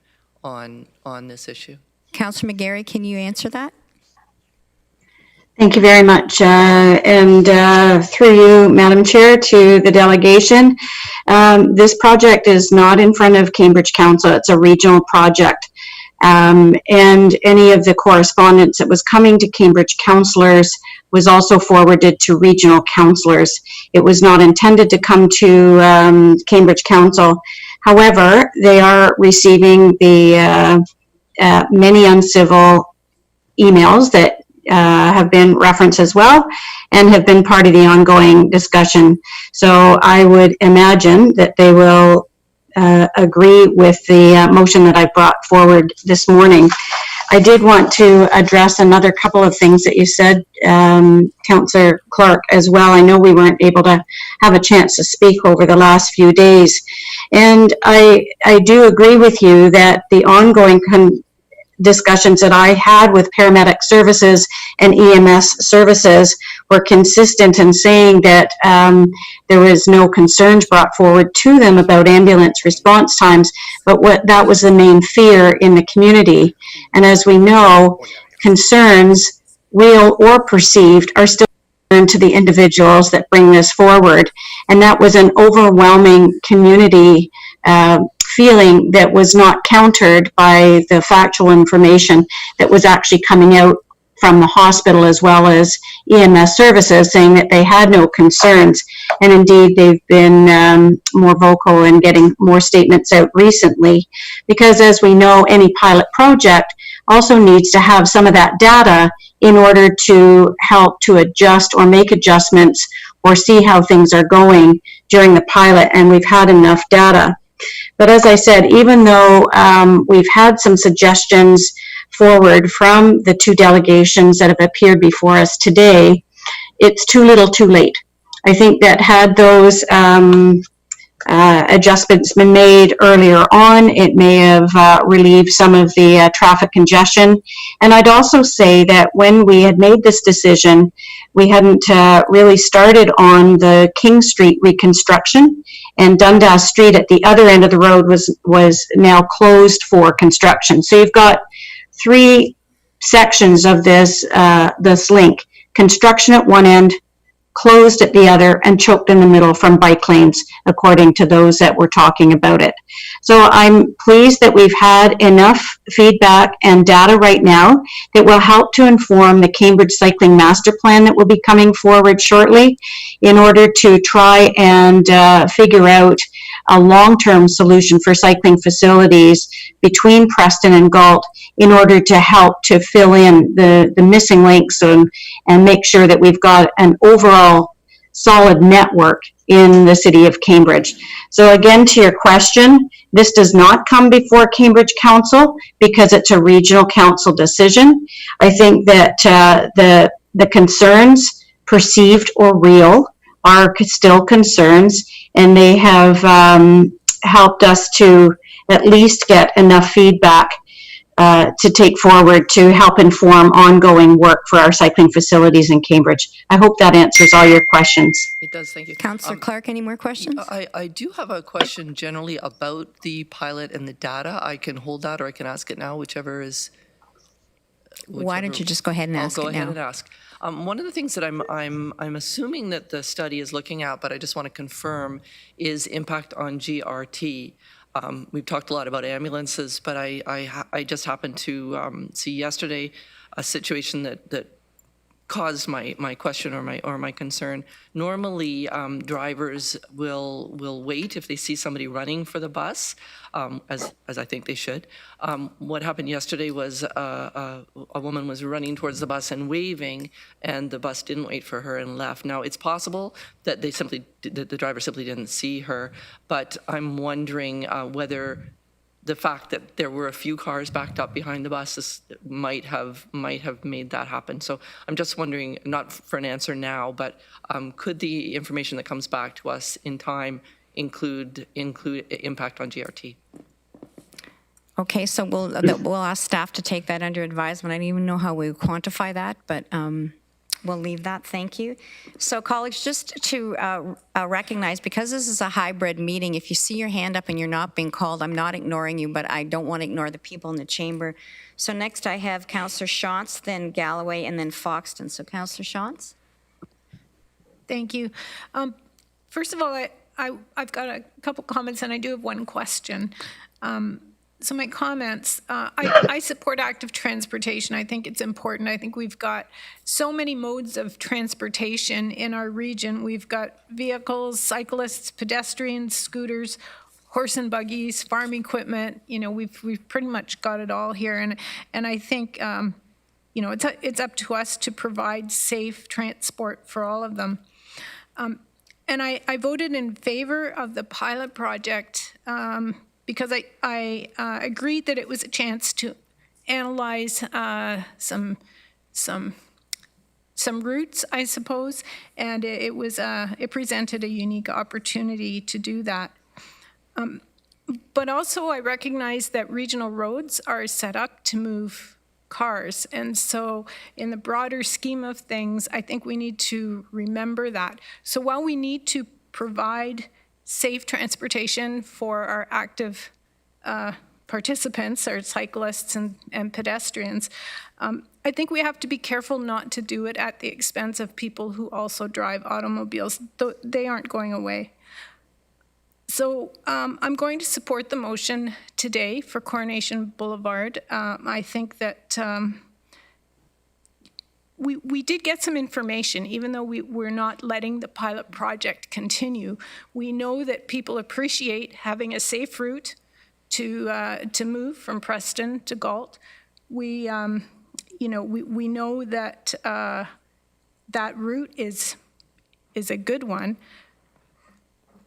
on this issue? Councillor McGarry, can you answer that? Thank you very much. And through you, Madam Chair, to the delegation. This project is not in front of Cambridge Council. It's a regional project. And any of the correspondence that was coming to Cambridge councillors was also forwarded to regional councillors. It was not intended to come to Cambridge Council. However, they are receiving the many uncivil emails that have been referenced as well and have been part of the ongoing discussion. So I would imagine that they will agree with the motion that I brought forward this morning. I did want to address another couple of things that you said, Councillor Clerk, as well. I know we weren't able to have a chance to speak over the last few days. And I do agree with you that the ongoing discussions that I had with paramedic services and EMS services were consistent in saying that there was no concerns brought forward to them about ambulance response times, but that was the main fear in the community. And as we know, concerns, real or perceived, are still to the individuals that bring this forward. And that was an overwhelming community feeling that was not countered by the factual information that was actually coming out from the hospital as well as EMS services, saying that they had no concerns. And indeed, they've been more vocal in getting more statements out recently, because as we know, any pilot project also needs to have some of that data in order to help to adjust or make adjustments or see how things are going during the pilot, and we've had enough data. But as I said, even though we've had some suggestions forward from the two delegations that have appeared before us today, it's too little too late. I think that had those adjustments been made earlier on, it may have relieved some of the traffic congestion. And I'd also say that when we had made this decision, we hadn't really started on the King Street reconstruction, and Dundas Street at the other end of the road was now closed for construction. So you've got three sections of this link: construction at one end, closed at the other, and choked in the middle from bike lanes, according to those that were talking about it. So I'm pleased that we've had enough feedback and data right now that will help to inform the Cambridge Cycling Master Plan that will be coming forward shortly, in order to try and figure out a long-term solution for cycling facilities between Preston and Galt, in order to help to fill in the missing links and make sure that we've got an overall solid network in the city of Cambridge. So again, to your question, this does not come before Cambridge Council because it's a regional council decision. I think that the concerns, perceived or real, are still concerns, and they have helped us to at least get enough feedback to take forward to help inform ongoing work for our cycling facilities in Cambridge. I hope that answers all your questions. It does, thank you. Councillor Clark, any more questions? I do have a question generally about the pilot and the data. I can hold that, or I can ask it now, whichever is. Why don't you just go ahead and ask it now? I'll go ahead and ask. One of the things that I'm assuming that the study is looking at, but I just want to confirm, is impact on GRT. We've talked a lot about ambulances, but I just happened to see yesterday a situation that caused my question or my concern. Normally, drivers will wait if they see somebody running for the bus, as I think they should. What happened yesterday was a woman was running towards the bus and waving, and the bus didn't wait for her and left. Now, it's possible that the driver simply didn't see her, but I'm wondering whether the fact that there were a few cars backed up behind the buses might have made that happen. So I'm just wondering, not for an answer now, but could the information that comes back to us in time include impact on GRT? Okay, so we'll ask staff to take that under advisement. I don't even know how we quantify that, but we'll leave that. Thank you. So colleagues, just to recognize, because this is a hybrid meeting, if you see your hand up and you're not being called, I'm not ignoring you, but I don't want to ignore the people in the chamber. So next I have Councillor Shantz, then Galloway, and then Foxton. So Councillor Shantz. Thank you. First of all, I've got a couple comments, and I do have one question. So my comments, I support active transportation. I think it's important. I think we've got so many modes of transportation in our region. We've got vehicles, cyclists, pedestrians, scooters, horse and buggies, farm equipment. You know, we've pretty much got it all here. And I think, you know, it's up to us to provide safe transport for all of them. And I voted in favor of the pilot project because I agreed that it was a chance to analyze some routes, I suppose, and it presented a unique opportunity to do that. But also I recognize that regional roads are set up to move cars, and so in the broader scheme of things, I think we need to remember that. So while we need to provide safe transportation for our active participants, our cyclists and pedestrians, I think we have to be careful not to do it at the expense of people who also drive automobiles. They aren't going away. So I'm going to support the motion today for Coronation Boulevard. I think that we did get some information, even though we're not letting the pilot project continue. We know that people appreciate having a safe route to move from Preston to Galt. We know that that route is a good one.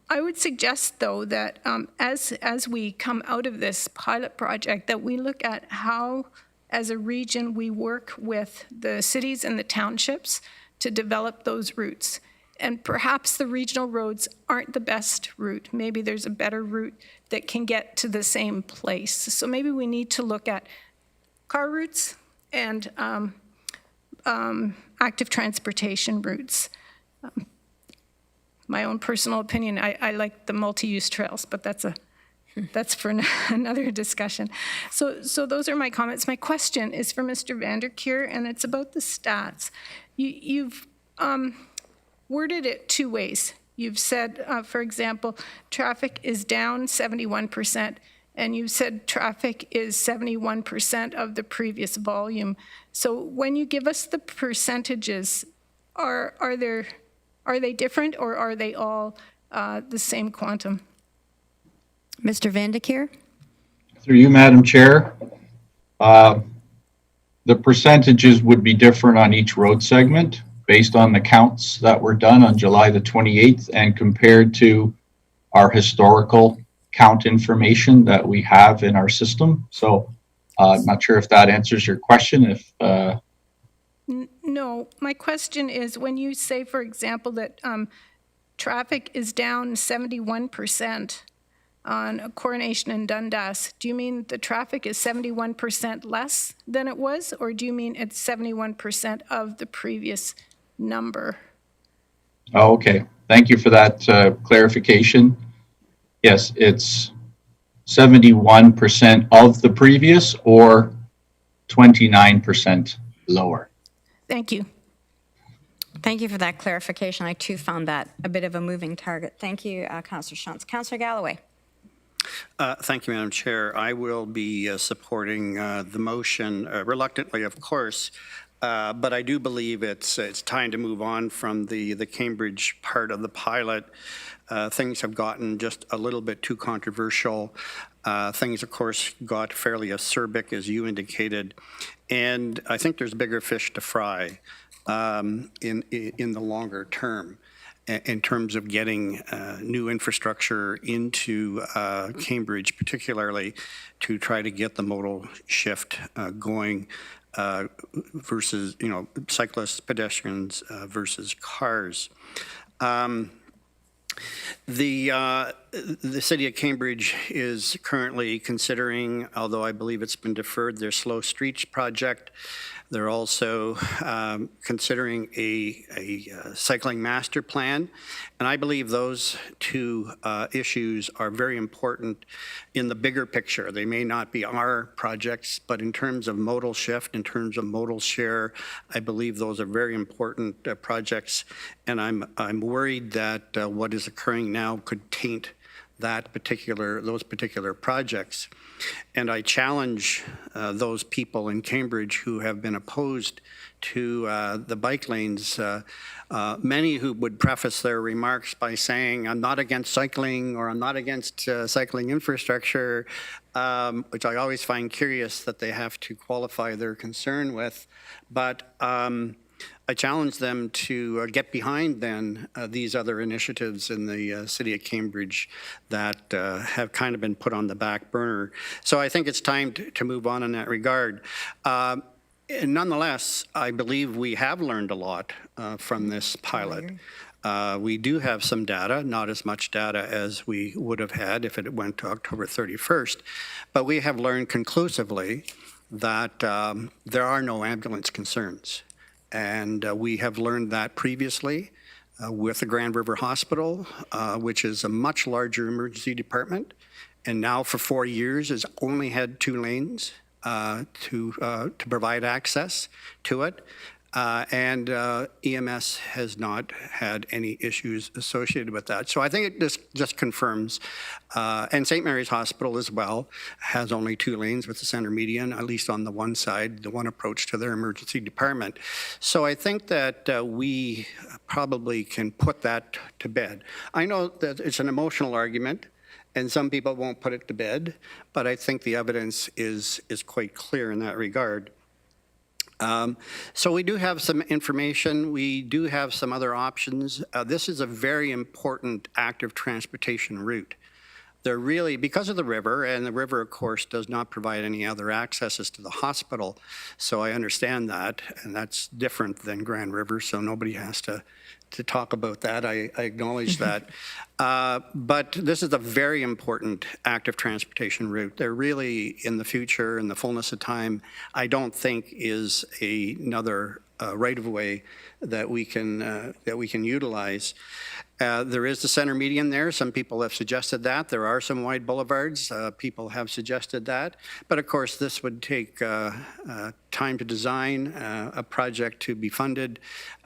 I would suggest, though, that as we come out of this pilot project, that we look at how, as a region, we work with the cities and the townships to develop those routes. And perhaps the regional roads aren't the best route. Maybe there's a better route that can get to the same place. So maybe we need to look at car routes and active transportation routes. My own personal opinion, I like the multi-use trails, but that's for another discussion. So those are my comments. My question is for Mr. Vanderkeer, and it's about the stats. You've worded it two ways. You've said, for example, traffic is down 71%, and you said traffic is 71% of the previous volume. So when you give us the percentages, are they different, or are they all the same quantum? Mr. Vanderkeer? Through you, Madam Chair, the percentages would be different on each road segment based on the counts that were done on July the 28th and compared to our historical count information that we have in our system. So I'm not sure if that answers your question. No, my question is, when you say, for example, that traffic is down 71% on Coronation and Dundas, do you mean the traffic is 71% less than it was, or do you mean it's 71% of the previous number? Oh, okay. Thank you for that clarification. Yes, it's 71% of the previous or 29% lower. Thank you. Thank you for that clarification. I too found that a bit of a moving target. Thank you, Councillor Shantz. Councillor Galloway. Thank you, Madam Chair. I will be supporting the motion, reluctantly, of course, but I do believe it's time to move on from the Cambridge part of the pilot. Things have gotten just a little bit too controversial. Things, of course, got fairly acerbic, as you indicated, and I think there's bigger fish to fry in the longer term in terms of getting new infrastructure into Cambridge, particularly to try to get the modal shift going versus, cyclists, pedestrians versus cars. The city of Cambridge is currently considering, although I believe it's been deferred, their Slow Streets project. They're also considering a cycling master plan. And I believe those two issues are very important in the bigger picture. They may not be our projects, but in terms of modal shift, in terms of modal share, I believe those are very important projects. And I'm worried that what is occurring now could taint those particular projects. And I challenge those people in Cambridge who have been opposed to the bike lanes, many who would preface their remarks by saying, I'm not against cycling, or I'm not against cycling infrastructure, which I always find curious that they have to qualify their concern with. But I challenge them to get behind then these other initiatives in the city of Cambridge that have kind of been put on the back burner. So I think it's time to move on in that regard. And nonetheless, I believe we have learned a lot from this pilot. We do have some data, not as much data as we would have had if it went to October 31st, but we have learned conclusively that there are no ambulance concerns. And we have learned that previously with the Grand River Hospital, which is a much larger emergency department, and now for 4 years has only had 2 lanes to provide access to it. And EMS has not had any issues associated with that. So I think it just confirms, and St. Mary's Hospital as well has only 2 lanes with the center median, at least on the one side, the one approach to their emergency department. So I think that we probably can put that to bed. I know that it's an emotional argument, and some people won't put it to bed, but I think the evidence is quite clear in that regard. So we do have some information. We do have some other options. This is a very important active transportation route. They're really, because of the river, and the river, of course, does not provide any other accesses to the hospital. So I understand that, and that's different than Grand River, so nobody has to talk about that. I acknowledge that. But this is a very important active transportation route. They're really, in the future, in the fullness of time, I don't think is another right-of-way that we can utilize. There is the center median there. Some people have suggested that. There are some wide boulevards. People have suggested that. But of course, this would take time to design, a project to be funded,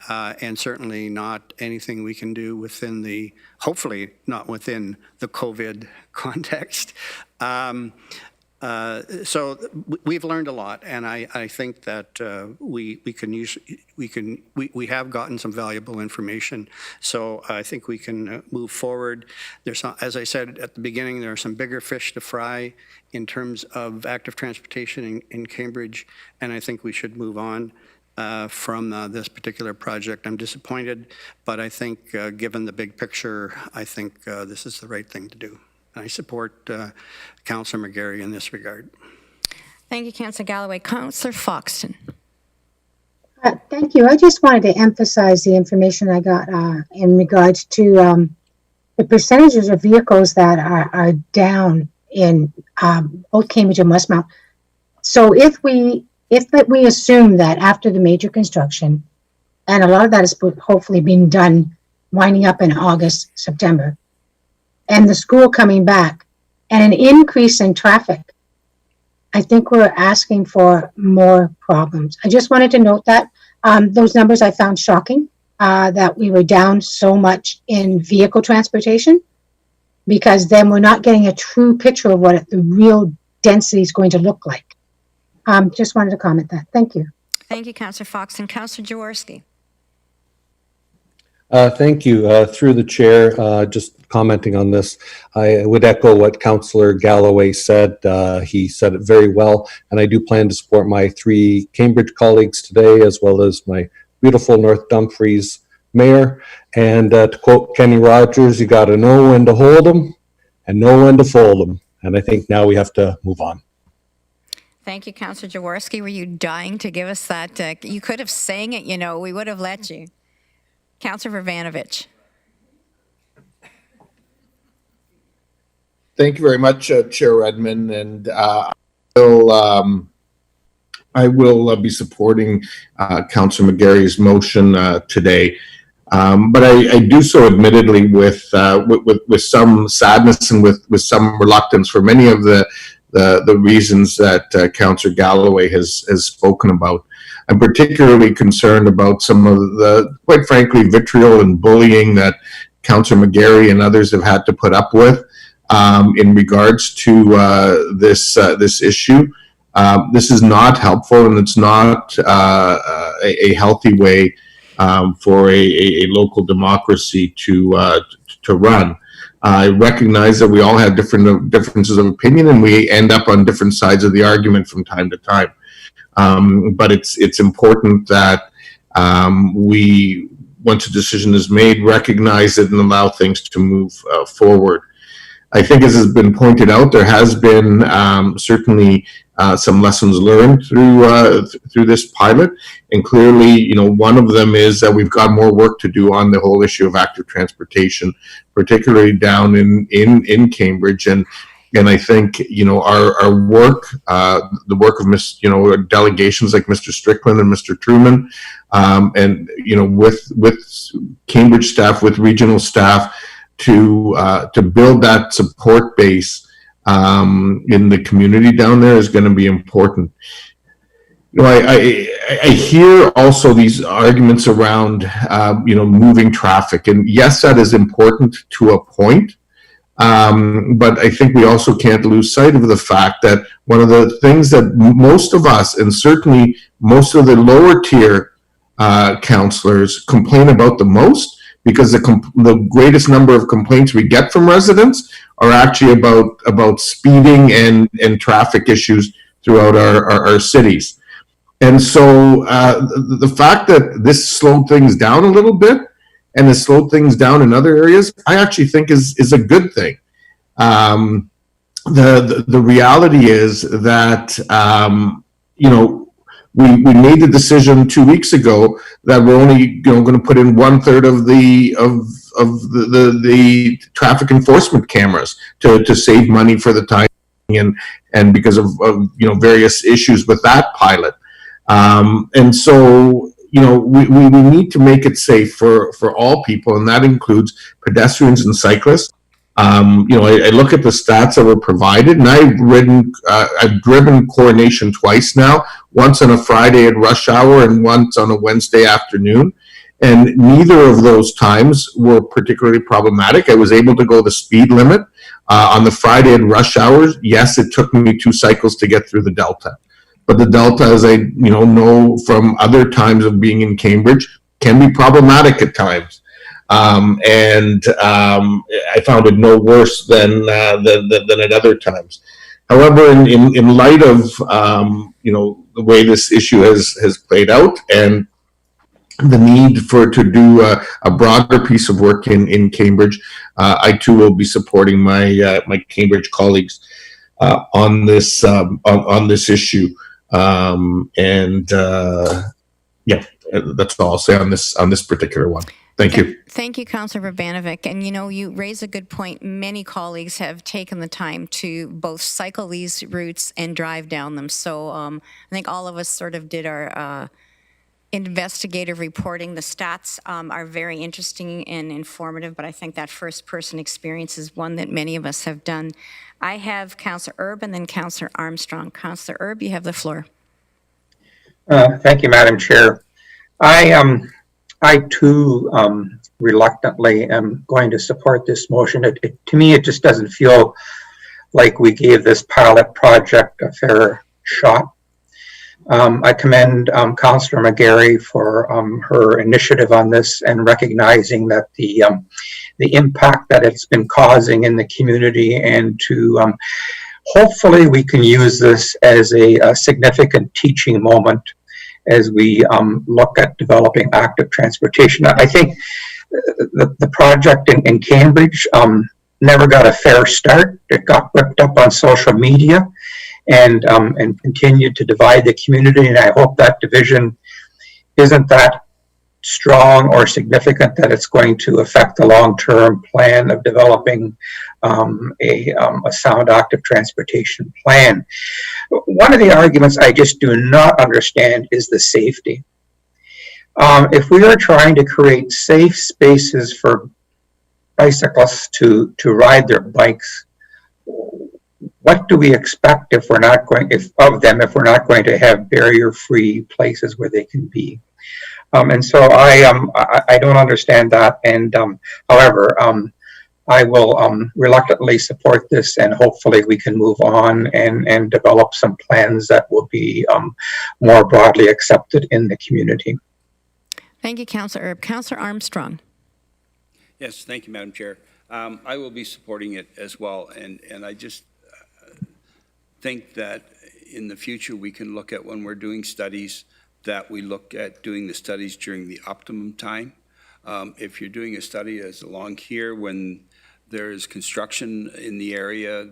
and certainly not anything we can do within the, hopefully not within the COVID context. So we've learned a lot, and I think that we have gotten some valuable information. So I think we can move forward. There's, as I said at the beginning, there are some bigger fish to fry in terms of active transportation in Cambridge, and I think we should move on from this particular project. I'm disappointed, but I think given the big picture, I think this is the right thing to do. I support Councillor McGarry in this regard. Thank you, Councillor Galloway. Councillor Foxton. Thank you. I just wanted to emphasize the information I got in regards to the percentages of vehicles that are down in both Cambridge and Westmount. So if we assume that after the major construction, and a lot of that is hopefully being done, winding up in August, September, and the school coming back, and an increase in traffic, I think we're asking for more problems. I just wanted to note that those numbers I found shocking, that we were down so much in vehicle transportation, because then we're not getting a true picture of what the real density is going to look like. Just wanted to comment that. Thank you. Thank you, Councillor Foxton. Councillor Jaworski. Thank you. Through the chair, just commenting on this, I would echo what Councillor Galloway said. He said it very well, and I do plan to support my 3 Cambridge colleagues today, as well as my beautiful North Dumfries mayor. And to quote Kenny Rogers, you got to know when to hold them and know when to fold them. And I think now we have to move on. Thank you, Councillor Jaworski. Were you dying to give us that? You could have sang it, we would have let you. Councillor Vrvanovich. Thank you very much, Chair Redman, and I will be supporting Councillor McGarry's motion today. But I do so admittedly with some sadness and with some reluctance for many of the reasons that Councillor Galloway has spoken about. I'm particularly concerned about some of the, quite frankly, vitriol and bullying that Councillor McGarry and others have had to put up with. in regards to this issue. This is not helpful, and it's not a healthy way for a local democracy to run. I recognize that we all have differences of opinion, and we end up on different sides of the argument from time to time. But it's important that we, once a decision is made, recognize it and allow things to move forward. I think, as has been pointed out, there has been certainly some lessons learned through this pilot, and clearly, one of them is that we've got more work to do on the whole issue of active transportation, particularly down in Cambridge. And I think our work, the work of delegations like Mr. Strickland and Mr. Trueman, and with Cambridge staff, with regional staff, to build that support base in the community down there is going to be important. I hear also these arguments around moving traffic, and yes, that is important to a point. But I think we also can't lose sight of the fact that one of the things that most of us, and certainly most of the lower tier councillors, complain about the most, because the greatest number of complaints we get from residents are actually about speeding and traffic issues throughout our cities. And so the fact that this slowed things down a little bit, and has slowed things down in other areas, I actually think is a good thing. The reality is that we made the decision 2 weeks ago that we're only going to put in 1/3 of the traffic enforcement cameras to save money for the time and because of various issues with that pilot. And so we need to make it safe for all people, and that includes pedestrians and cyclists. I look at the stats that were provided, and I've driven Coronation twice now, once on a Friday at rush hour and once on a Wednesday afternoon. And neither of those times were particularly problematic. I was able to go the speed limit. On the Friday at rush hours, yes, it took me 2 cycles to get through the Delta. But the Delta, as I know from other times of being in Cambridge, can be problematic at times. And I found it no worse than at other times. However, in light of the way this issue has played out, and the need to do a broader piece of work in Cambridge, I too will be supporting my Cambridge colleagues on this issue. That's all I'll say on this particular one. Thank you. Thank you, Councillor Verbanovic. And you raise a good point. Many colleagues have taken the time to both cycle these routes and drive down them. So I think all of us sort of did our investigative reporting. The stats are very interesting and informative, but I think that first-person experience is one that many of us have done. I have Councillor Erb and then Councillor Armstrong. Councillor Erb, you have the floor. Thank you, Madam Chair. I too reluctantly am going to support this motion. To me, it just doesn't feel like we gave this pilot project a fair shot. I commend Councillor McGarry for her initiative on this and recognizing that the impact that it's been causing in the community, and to hopefully we can use this as a significant teaching moment as we look at developing active transportation. I think the project in Cambridge never got a fair start. It got whipped up on social media and continued to divide the community, and I hope that division isn't that strong or significant that it's going to affect the long-term plan of developing a sound active transportation plan. One of the arguments I just do not understand is the safety. If we are trying to create safe spaces for bicyclists to ride their bikes, what do we expect if we're not going to have barrier-free places where they can be? And so I don't understand that. And however, I will reluctantly support this, and hopefully we can move on and develop some plans that will be more broadly accepted in the community. Thank you, Councillor Erb. Councillor Armstrong. Yes, thank you, Madam Chair. I will be supporting it as well, and I just think that in the future we can look at, when we're doing studies, that we look at doing the studies during the optimum time. If you're doing a study as along here when there is construction in the area,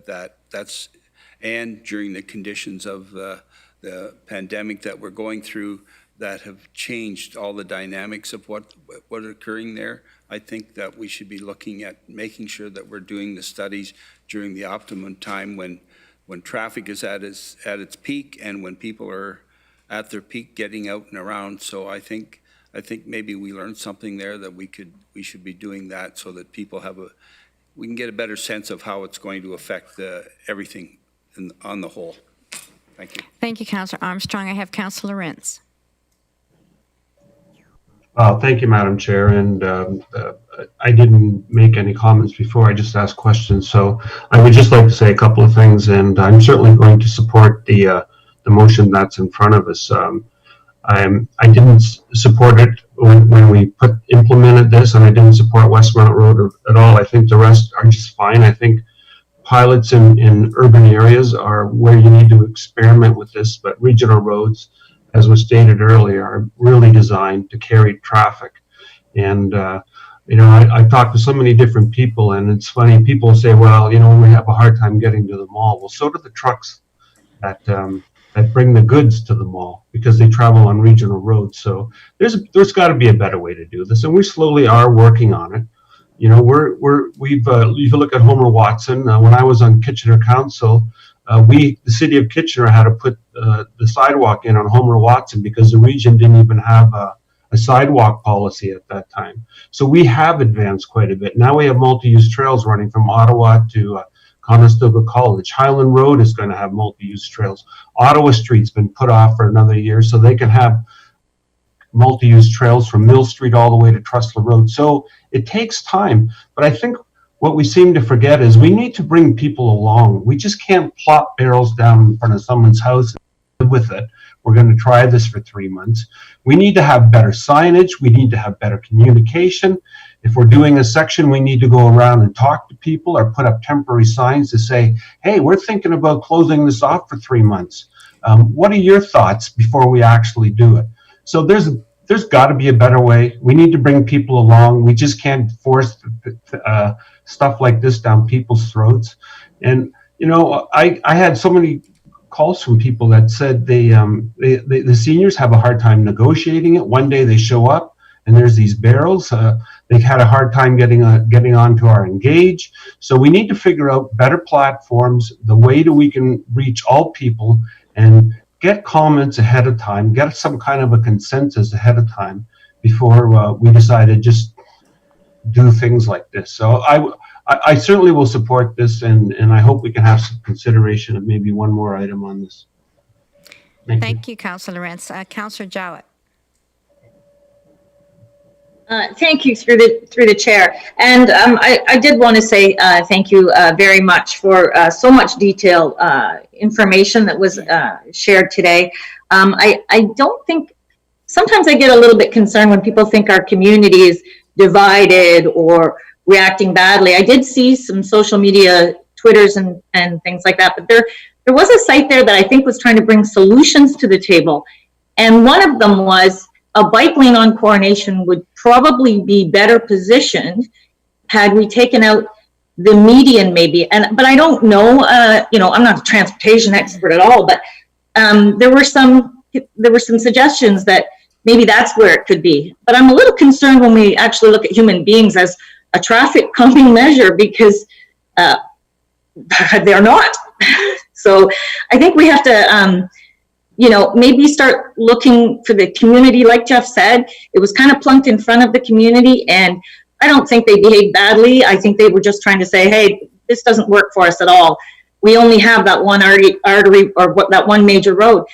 and during the conditions of the pandemic that we're going through that have changed all the dynamics of what are occurring there, I think that we should be looking at making sure that we're doing the studies during the optimum time when traffic is at its peak and when people are at their peak getting out and around. So I think maybe we learned something there that we should be doing that so that people we can get a better sense of how it's going to affect everything on the whole. Thank you. Thank you, Councillor Armstrong. I have Councillor Rentz. Thank you, Madam Chair. And I didn't make any comments before. I just asked questions. So I would just like to say a couple of things, and I'm certainly going to support the motion that's in front of us. I didn't support it when we implemented this, and I didn't support Westmount Road at all. I think the rest are just fine. I think pilots in urban areas are where you need to experiment with this, but regional roads, as was stated earlier, are really designed to carry traffic. And, I've talked to so many different people, and it's funny, people say, well, we have a hard time getting to the mall. Well, so do the trucks that bring the goods to the mall because they travel on regional roads. So there's got to be a better way to do this, and we slowly are working on it. If you look at Homer Watson, when I was on Kitchener Council, the city of Kitchener had to put the sidewalk in on Homer Watson because the region didn't even have a sidewalk policy at that time. So we have advanced quite a bit. Now we have multi-use trails running from Ottawa to Conestoga College. Highland Road is going to have multi-use trails. Ottawa Street's been put off for another year so they can have multi-use trails from Mill Street all the way to Trustler Road. So it takes time, but I think what we seem to forget is we need to bring people along. We just can't plop barrels down in front of someone's house and live with it. We're going to try this for 3 months. We need to have better signage. We need to have better communication. If we're doing a section, we need to go around and talk to people or put up temporary signs to say, hey, we're thinking about closing this off for 3 months. What are your thoughts before we actually do it? So there's got to be a better way. We need to bring people along. We just can't force stuff like this down people's throats. And, I had so many calls from people that said the seniors have a hard time negotiating it. One day they show up and there's these barrels. They had a hard time getting onto our Engage. So we need to figure out better platforms, the way that we can reach all people and get comments ahead of time, get some kind of a consensus ahead of time before we decide to just do things like this. So I certainly will support this, and I hope we can have some consideration of maybe one more item on this. Thank you, Councillor Rentz. Councillor Jowett. Thank you through the chair. And I did want to say thank you very much for so much detailed information that was shared today. I don't think, sometimes I get a little bit concerned when people think our community is divided or reacting badly. I did see some social media Twitters and things like that, but there was a site there that I think was trying to bring solutions to the table. And one of them was a bike lane on Coronation would probably be better positioned had we taken out the median maybe. But I don't know, I'm not a transportation expert at all, but there were some suggestions that maybe that's where it could be. But I'm a little concerned when we actually look at human beings as a traffic calming measure because they're not. So I think we have to, maybe start looking for the community. Like Jeff said, it was kind of plunked in front of the community, and I don't think they behaved badly. I think they were just trying to say, hey, this doesn't work for us at all. We only have that one artery or that one major road.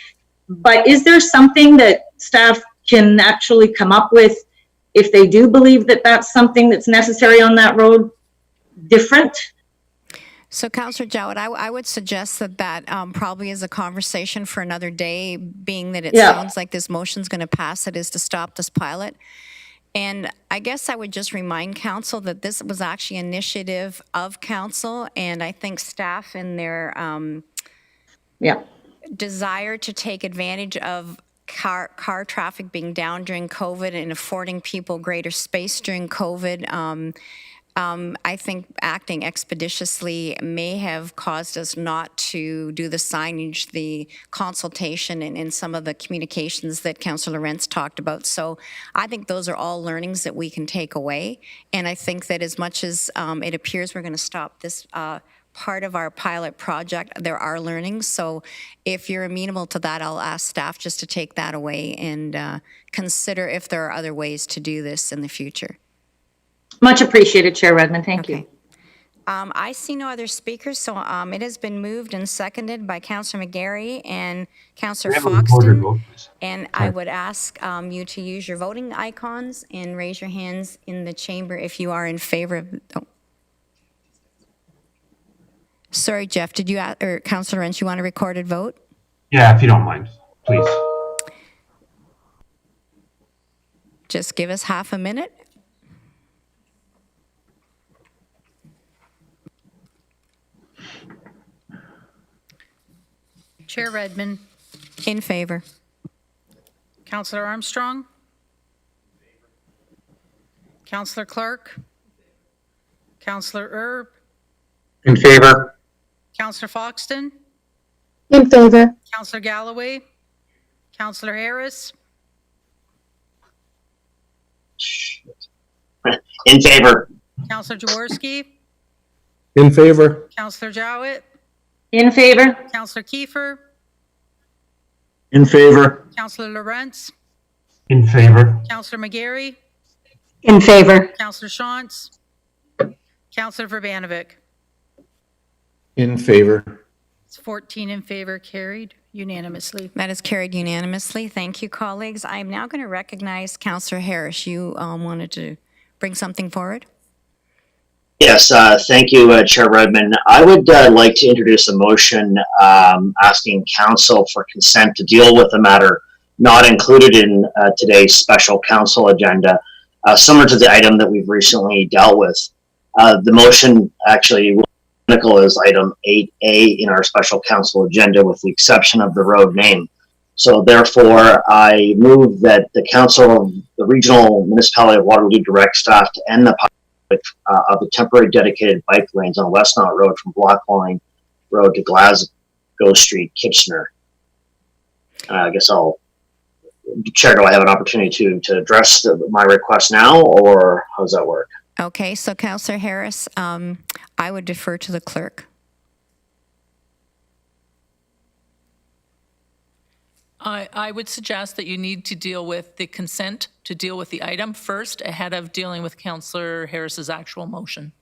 But is there something that staff can actually come up with if they do believe that that's something that's necessary on that road? different? So, Councillor Jowett, I would suggest that probably is a conversation for another day, being that it sounds like this motion's going to pass. It is to stop this pilot. And I guess I would just remind council that this was actually an initiative of council, and I think staff in their desire to take advantage of car traffic being down during COVID and affording people greater space during COVID. I think acting expeditiously may have caused us not to do the signage, the consultation, and some of the communications that Councillor Lorentz talked about. So I think those are all learnings that we can take away. And I think that as much as it appears we're going to stop this part of our pilot project, there are learnings. So if you're amenable to that, I'll ask staff just to take that away and consider if there are other ways to do this in the future. Much appreciated, Chair Redman. Thank you. I see no other speakers, so it has been moved and seconded by Councillor McGarry and Councillor Foxton. And I would ask you to use your voting icons and raise your hands in the chamber if you are in favor of. Oh. Sorry, Jeff, did you, or Councillor Lorentz, you want a recorded vote? Yeah, if you don't mind, please. Just give us half a minute. Chair Redman. In favor. Councillor Armstrong. Councillor Clerk. Councillor Erb. In favor. Councillor Foxton. In favor. Councillor Galloway. Councillor Harris. In favor. Councillor Jaworski. In favor. Councillor Jowett. In favor. Councillor Kiefer. In favor. Councillor Lorentz. In favor. Councillor McGarry. In favor. Councillor Shantz. Councillor Verbanovic. In favor. It's 14 in favor, carried unanimously. That is carried unanimously. Thank you, colleagues. I am now going to recognize Councillor Harris. You wanted to bring something forward? Yes, thank you, Chair Redman. I would like to introduce a motion asking council for consent to deal with a matter not included in today's special council agenda, similar to the item that we've recently dealt with. The motion actually identical as item 8A in our special council agenda, with the exception of the road name. So therefore, I move that the council of the regional municipality of Waterloo direct staff to end the of the temporary dedicated bike lanes on Westmount Road from Blockline Road to Glasgow Street, Kitchener. I guess Chair, do I have an opportunity to address my request now, or how does that work? Okay, so Councillor Harris, I would defer to the clerk. I would suggest that you need to deal with the consent to deal with the item first ahead of dealing with Councillor Harris's actual motion.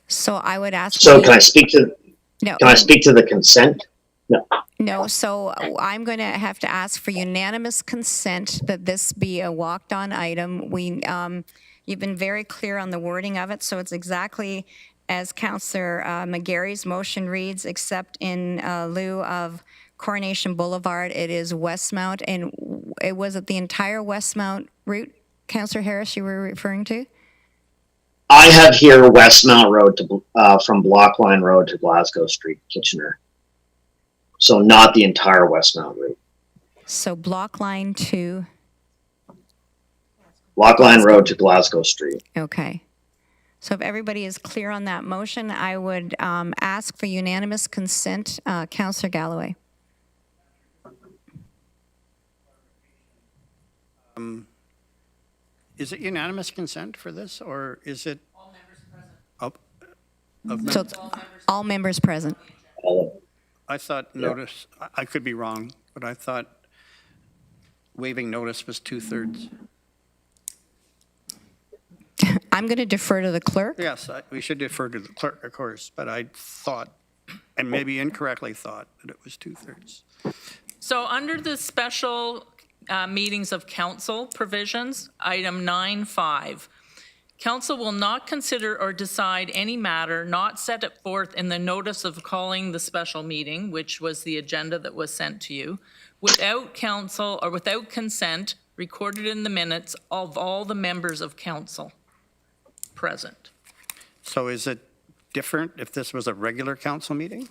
So I would ask. So can I speak to? No. Can I speak to the consent? No. No. So I'm going to have to ask for unanimous consent that this be a walked-on item. You've been very clear on the wording of it, so it's exactly as Councillor McGarry's motion reads, except in lieu of Coronation Boulevard, it is Westmount. And was it the entire Westmount route, Councillor Harris, you were referring to? I have here Westmount Road to from Blockline Road to Glasgow Street, Kitchener. So not the entire Westmount route. So Blockline to? Blockline Road to Glasgow Street. Okay. So if everybody is clear on that motion, I would ask for unanimous consent. Councillor Galloway. Is it unanimous consent for this, or is it? All members present. So it's all members present. I thought notice, I could be wrong, but I thought waiving notice was 2/3. I'm going to defer to the clerk. Yes, we should defer to the clerk, of course, but I thought, and maybe incorrectly thought, that it was 2/3. So under the special meetings of council provisions, item 9.5, Council will not consider or decide any matter not set forth in the notice of calling the special meeting, which was the agenda that was sent to you, without council or without consent recorded in the minutes of all the members of council present. So is it different if this was a regular council meeting?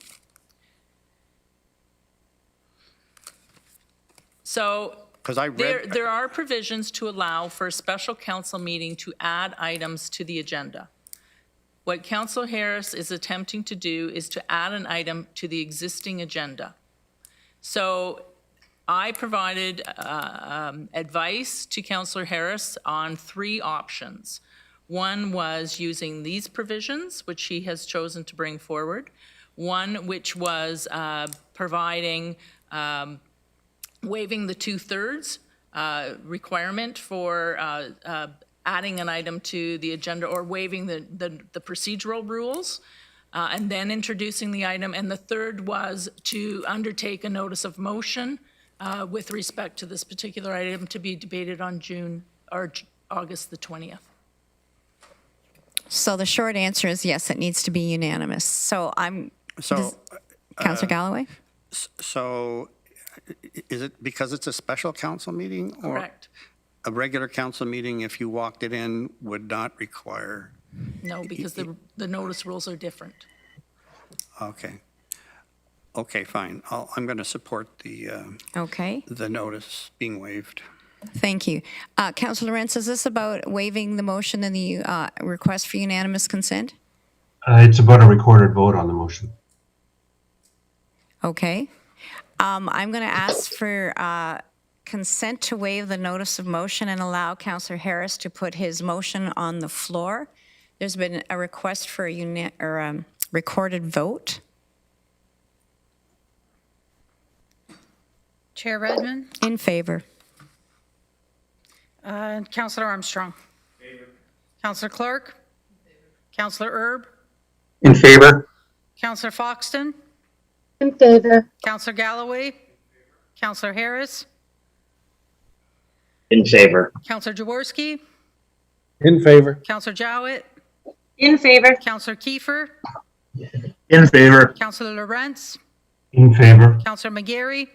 So Because I read, there are provisions to allow for a special council meeting to add items to the agenda. What Councillor Harris is attempting to do is to add an item to the existing agenda. So I provided advice to Councillor Harris on 3 options. One was using these provisions, which he has chosen to bring forward. One which was providing waiving the 2/3 requirement for adding an item to the agenda, or waiving the procedural rules, and then introducing the item. And the third was to undertake a notice of motion with respect to this particular item to be debated on August the 20th. So the short answer is yes, it needs to be unanimous. So Councillor Galloway? So is it because it's a special council meeting? Or Correct. a regular council meeting, if you walked it in, would not require? No, because the notice rules are different. Okay. Okay, fine. I'm going to support the notice being waived. Thank you. Councillor Lawrence, is this about waiving the motion and the request for unanimous consent? It's about a recorded vote on the motion. Okay. I'm going to ask for consent to waive the notice of motion and allow Councillor Harris to put his motion on the floor. There's been a request for a recorded vote. Chair Redman. In favor. Councillor Armstrong. Favor. Councillor Clerk. Councillor Erb. In favor. Councillor Foxton. In favor. Councillor Galloway. Councillor Harris. In favor. Councillor Jaworski. In favor. Councillor Jowett. In favor. Councillor Kiefer. In favor. Councillor Lawrence. In favor. Councillor McGarry.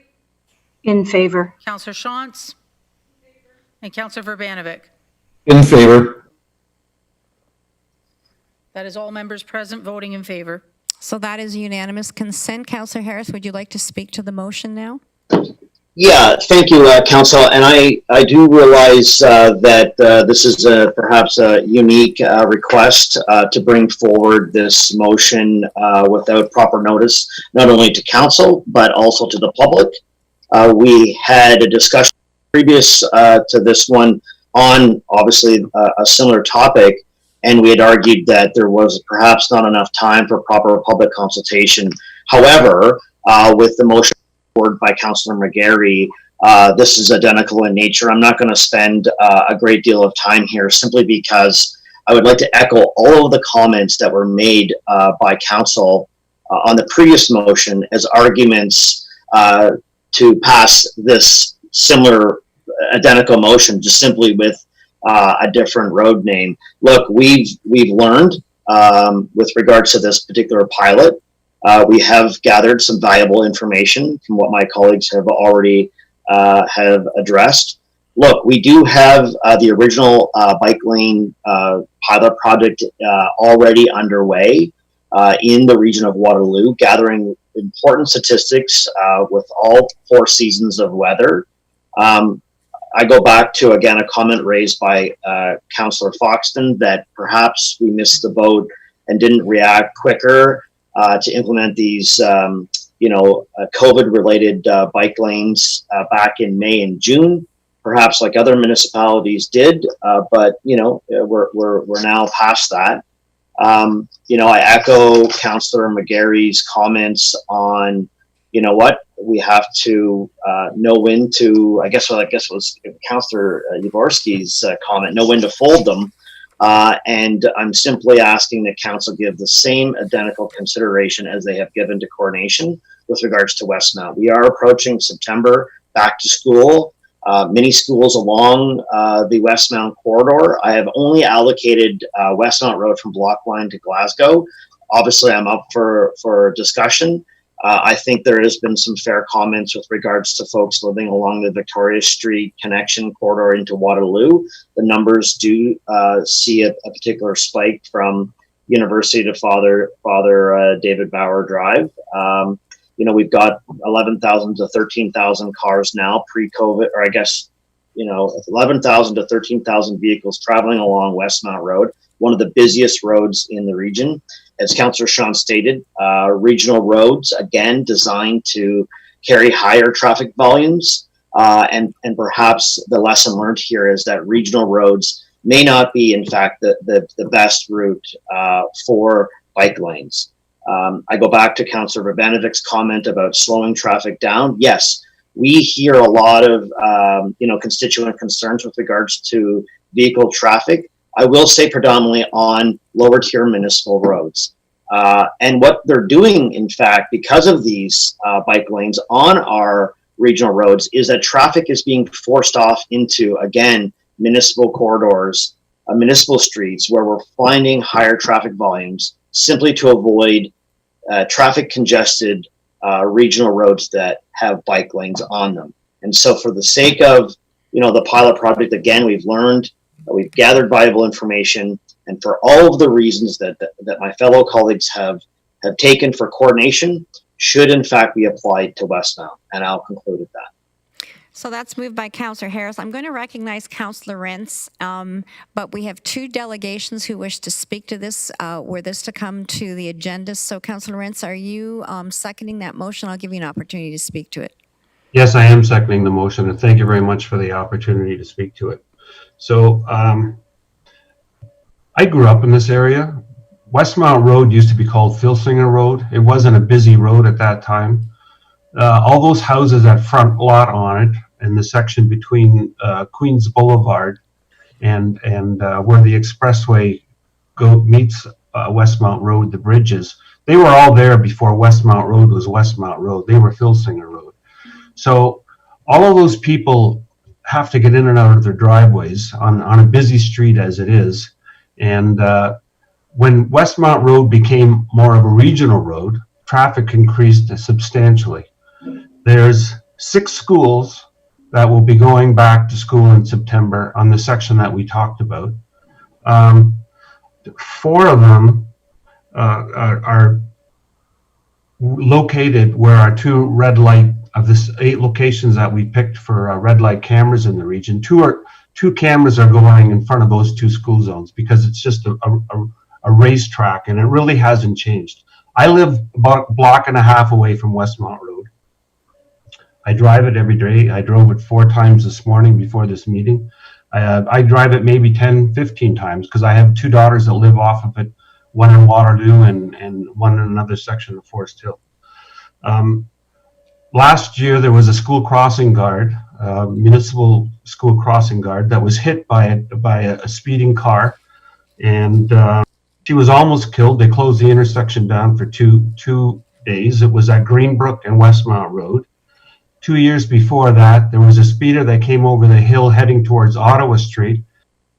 In favor. Councillor Shantz. And Councillor Verbanovic. In favor. That is all members present voting in favor. So that is unanimous consent. Councillor Harris, would you like to speak to the motion now? Yeah, thank you, Council. And I do realize that this is perhaps a unique request to bring forward this motion without proper notice, not only to Council, but also to the public. We had a discussion previous to this one on, obviously, a similar topic, and we had argued that there was perhaps not enough time for proper public consultation. However, with the motion forward by Councillor McGarry, this is identical in nature. I'm not going to spend a great deal of time here simply because I would like to echo all of the comments that were made by Council on the previous motion as arguments to pass this similar identical motion, just simply with a different road name. Look, we've learned with regards to this particular pilot. We have gathered some valuable information from what my colleagues have already have addressed. Look, we do have the original bike lane pilot project already underway in the region of Waterloo, gathering important statistics with all 4 seasons of weather. I go back to, again, a comment raised by Councillor Foxton that perhaps we missed the boat and didn't react quicker to implement these, COVID-related bike lanes back in May and June, perhaps like other municipalities did, but we're now past that. I echo Councillor McGarry's comments on, we have to know when to, I guess it was Councillor Jaworski's comment, know when to fold them. And I'm simply asking that Council give the same identical consideration as they have given to Coronation with regards to Westmount. We are approaching September, back to school. many schools along the Westmount corridor. I have only allocated Westmount Road from Block Line to Glasgow. Obviously, I'm up for discussion. I think there has been some fair comments with regards to folks living along the Victoria Street connection corridor into Waterloo. The numbers do see a particular spike from University to Father David Bauer Drive. We've got 11,000 to 13,000 cars now pre-COVID, or I guess, 11,000 to 13,000 vehicles traveling along Westmount Road, one of the busiest roads in the region. As Councillor Sean stated, regional roads, again, designed to carry higher traffic volumes. And perhaps the lesson learned here is that regional roads may not be, in fact, the best route for bike lanes. I go back to Councillor Benedict's comment about slowing traffic down. Yes, we hear a lot of constituent concerns with regards to vehicle traffic. I will say predominantly on lower tier municipal roads. And what they're doing, in fact, because of these bike lanes on our regional roads, is that traffic is being forced off into, again, municipal corridors, municipal streets, where we're finding higher traffic volumes simply to avoid traffic congested regional roads that have bike lanes on them. And so for the sake of, the pilot project, again, we've learned, we've gathered valuable information, and for all of the reasons that my fellow colleagues have taken for coordination should in fact be applied to Westmount. And I'll conclude with that. So that's moved by Councillor Harris. I'm going to recognize Councillor Rentz, but we have two delegations who wish to speak to this, were this to come to the agenda. So Councillor Rentz, are you seconding that motion? I'll give you an opportunity to speak to it. Yes, I am seconding the motion, and thank you very much for the opportunity to speak to it. So I grew up in this area. Westmount Road used to be called Filsinger Road. It wasn't a busy road at that time. All those houses at front lot on it, and the section between Queens Boulevard and where the expressway meets Westmount Road, the bridges, they were all there before Westmount Road was Westmount Road. They were Filsinger Road. So all of those people have to get in and out of their driveways on a busy street as it is. And when Westmount Road became more of a regional road, traffic increased substantially. There's 6 schools that will be going back to school in September on the section that we talked about. 4 of them are located where our 2 red light of this 8 locations that we picked for red light cameras in the region. 2 cameras are going in front of those 2 school zones because it's just a racetrack, and it really hasn't changed. I live about a block and a half away from Westmount Road. I drive it every day. I drove it 4 times this morning before this meeting. I drive it maybe 10, 15 times because I have 2 daughters that live off of it, one in Waterloo and one in another section of Forest Hill. Last year, there was a school crossing guard, municipal school crossing guard, that was hit by a speeding car, and she was almost killed. They closed the intersection down for two days. It was at Greenbrook and Westmount Road. 2 years before that, there was a speeder that came over the hill heading towards Ottawa Street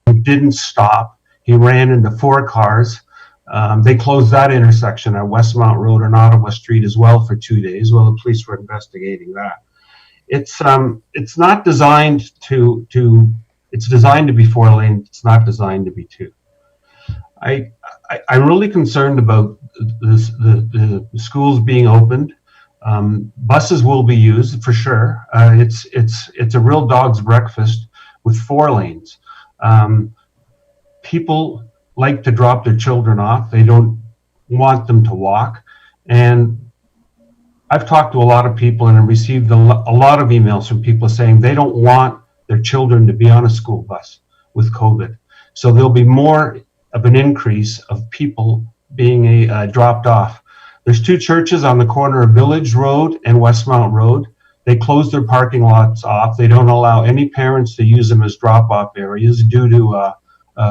and didn't stop. He ran into 4 cars. They closed that intersection at Westmount Road and Ottawa Street as well for 2 days while the police were investigating that. It's not designed it's designed to be 4 lanes. It's not designed to be 2. I'm really concerned about the schools being opened. Buses will be used for sure. It's a real dog's breakfast with 4 lanes. People like to drop their children off. They don't want them to walk. And I've talked to a lot of people and received a lot of emails from people saying they don't want their children to be on a school bus with COVID. So there'll be more of an increase of people being dropped off. There's 2 churches on the corner of Village Road and Westmount Road. They closed their parking lots off. They don't allow any parents to use them as drop-off areas due to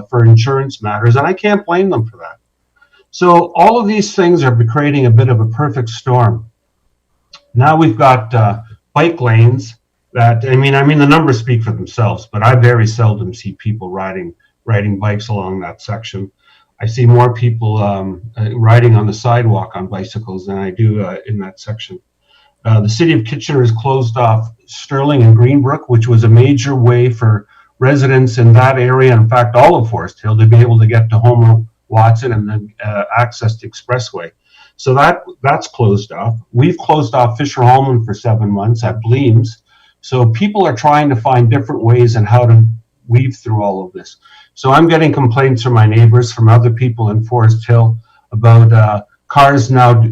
for insurance matters, and I can't blame them for that. So all of these things are creating a bit of a perfect storm. Now we've got bike lanes that, I mean, the numbers speak for themselves, but I very seldom see people riding bikes along that section. I see more people riding on the sidewalk on bicycles than I do in that section. The city of Kitchener has closed off Sterling and Greenbrook, which was a major way for residents in that area, in fact, all of Forest Hill, to be able to get to Homer Watson and then access the expressway. So that's closed off. We've closed off Fisher Holman for 7 months at Bleams. So people are trying to find different ways and how to weave through all of this. So I'm getting complaints from my neighbors, from other people in Forest Hill about cars now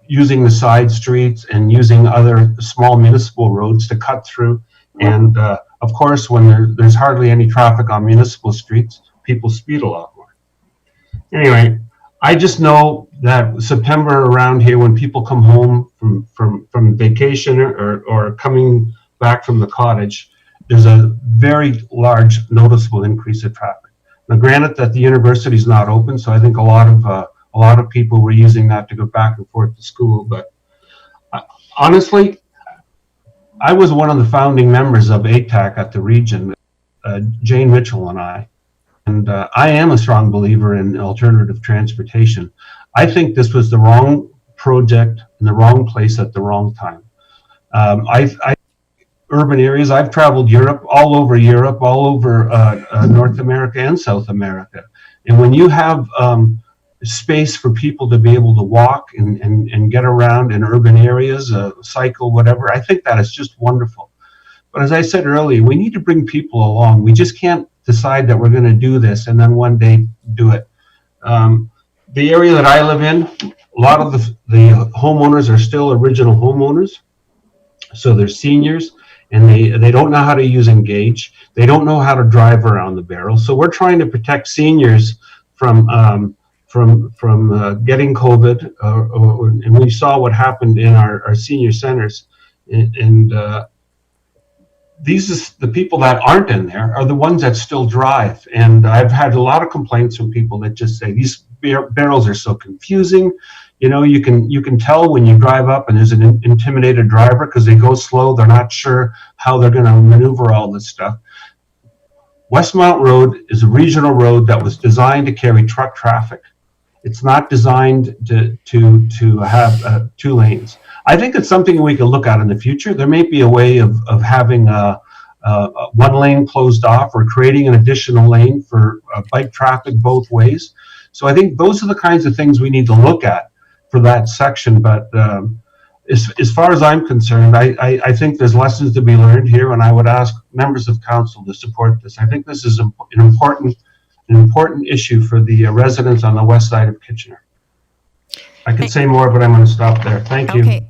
using the side streets and using other small municipal roads to cut through. And of course, when there's hardly any traffic on municipal streets, people speed a lot more. Anyway, I just know that September around here, when people come home from vacation or coming back from the cottage, there's a very large noticeable increase of traffic. Now, granted that the university is not open, so I think a lot of people were using that to go back and forth to school. But honestly, I was one of the founding members of ATAC at the region, Jane Mitchell and I. And I am a strong believer in alternative transportation. I think this was the wrong project in the wrong place at the wrong time. Urban areas, I've traveled all over North America and South America. And when you have space for people to be able to walk and get around in urban areas, cycle, whatever, I think that is just wonderful. But as I said earlier, we need to bring people along. We just can't decide that we're going to do this and then one day do it. The area that I live in, a lot of the homeowners are still original homeowners. So they're seniors, and they don't know how to use Engage. They don't know how to drive around the barrel. So we're trying to protect seniors from getting COVID, and we saw what happened in our senior centers. And these is the people that aren't in there are the ones that still drive. And I've had a lot of complaints from people that just say these barrels are so confusing. You know, you can tell when you drive up and there's an intimidated driver because they go slow. They're not sure how they're going to maneuver all this stuff. Westmount Road is a regional road that was designed to carry truck traffic. It's not designed to have 2 lanes. I think it's something we can look at in the future. There may be a way of having one lane closed off or creating an additional lane for bike traffic both ways. So I think those are the kinds of things we need to look at for that section. But as far as I'm concerned, I think there's lessons to be learned here, and I would ask members of council to support this. I think this is an important issue for the residents on the west side of Kitchener. I could say more, but I'm going to stop there. Thank you. Okay.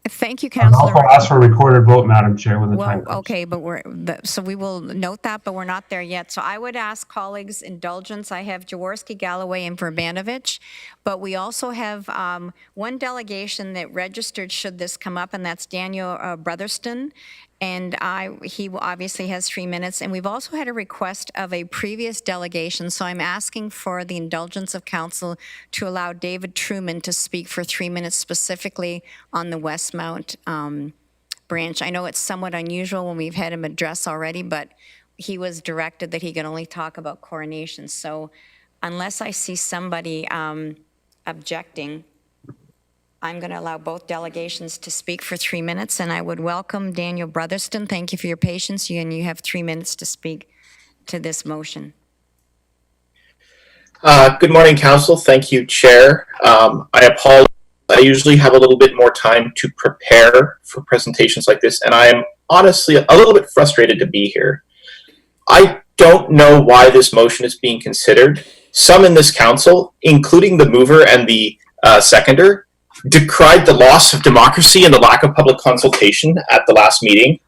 Thank you, I'll Councillor. also ask for a recorded vote, Madam Chair, when the time comes. Okay, but so we will note that, but we're not there yet. So I would ask colleagues' indulgence. I have Jaworski, Galloway, and Verbanovich, but we also have one delegation that registered should this come up, and that's Daniel Brotherston. And he obviously has 3 minutes. And we've also had a request of a previous delegation. So I'm asking for the indulgence of council to allow David Trueman to speak for 3 minutes specifically on the Westmount branch. I know it's somewhat unusual when we've had him address already, but he was directed that he could only talk about Coronation. So unless I see somebody objecting, I'm going to allow both delegations to speak for 3 minutes, and I would welcome Daniel Brotherston. Thank you for your patience, and you have 3 minutes to speak to this motion. Good morning, Council. Thank you, Chair. I apologize. I usually have a little bit more time to prepare for presentations like this, and I am honestly a little bit frustrated to be here. I don't know why this motion is being considered. Some in this Council, including the mover and the seconder, decried the loss of democracy and the lack of public consultation at the last meeting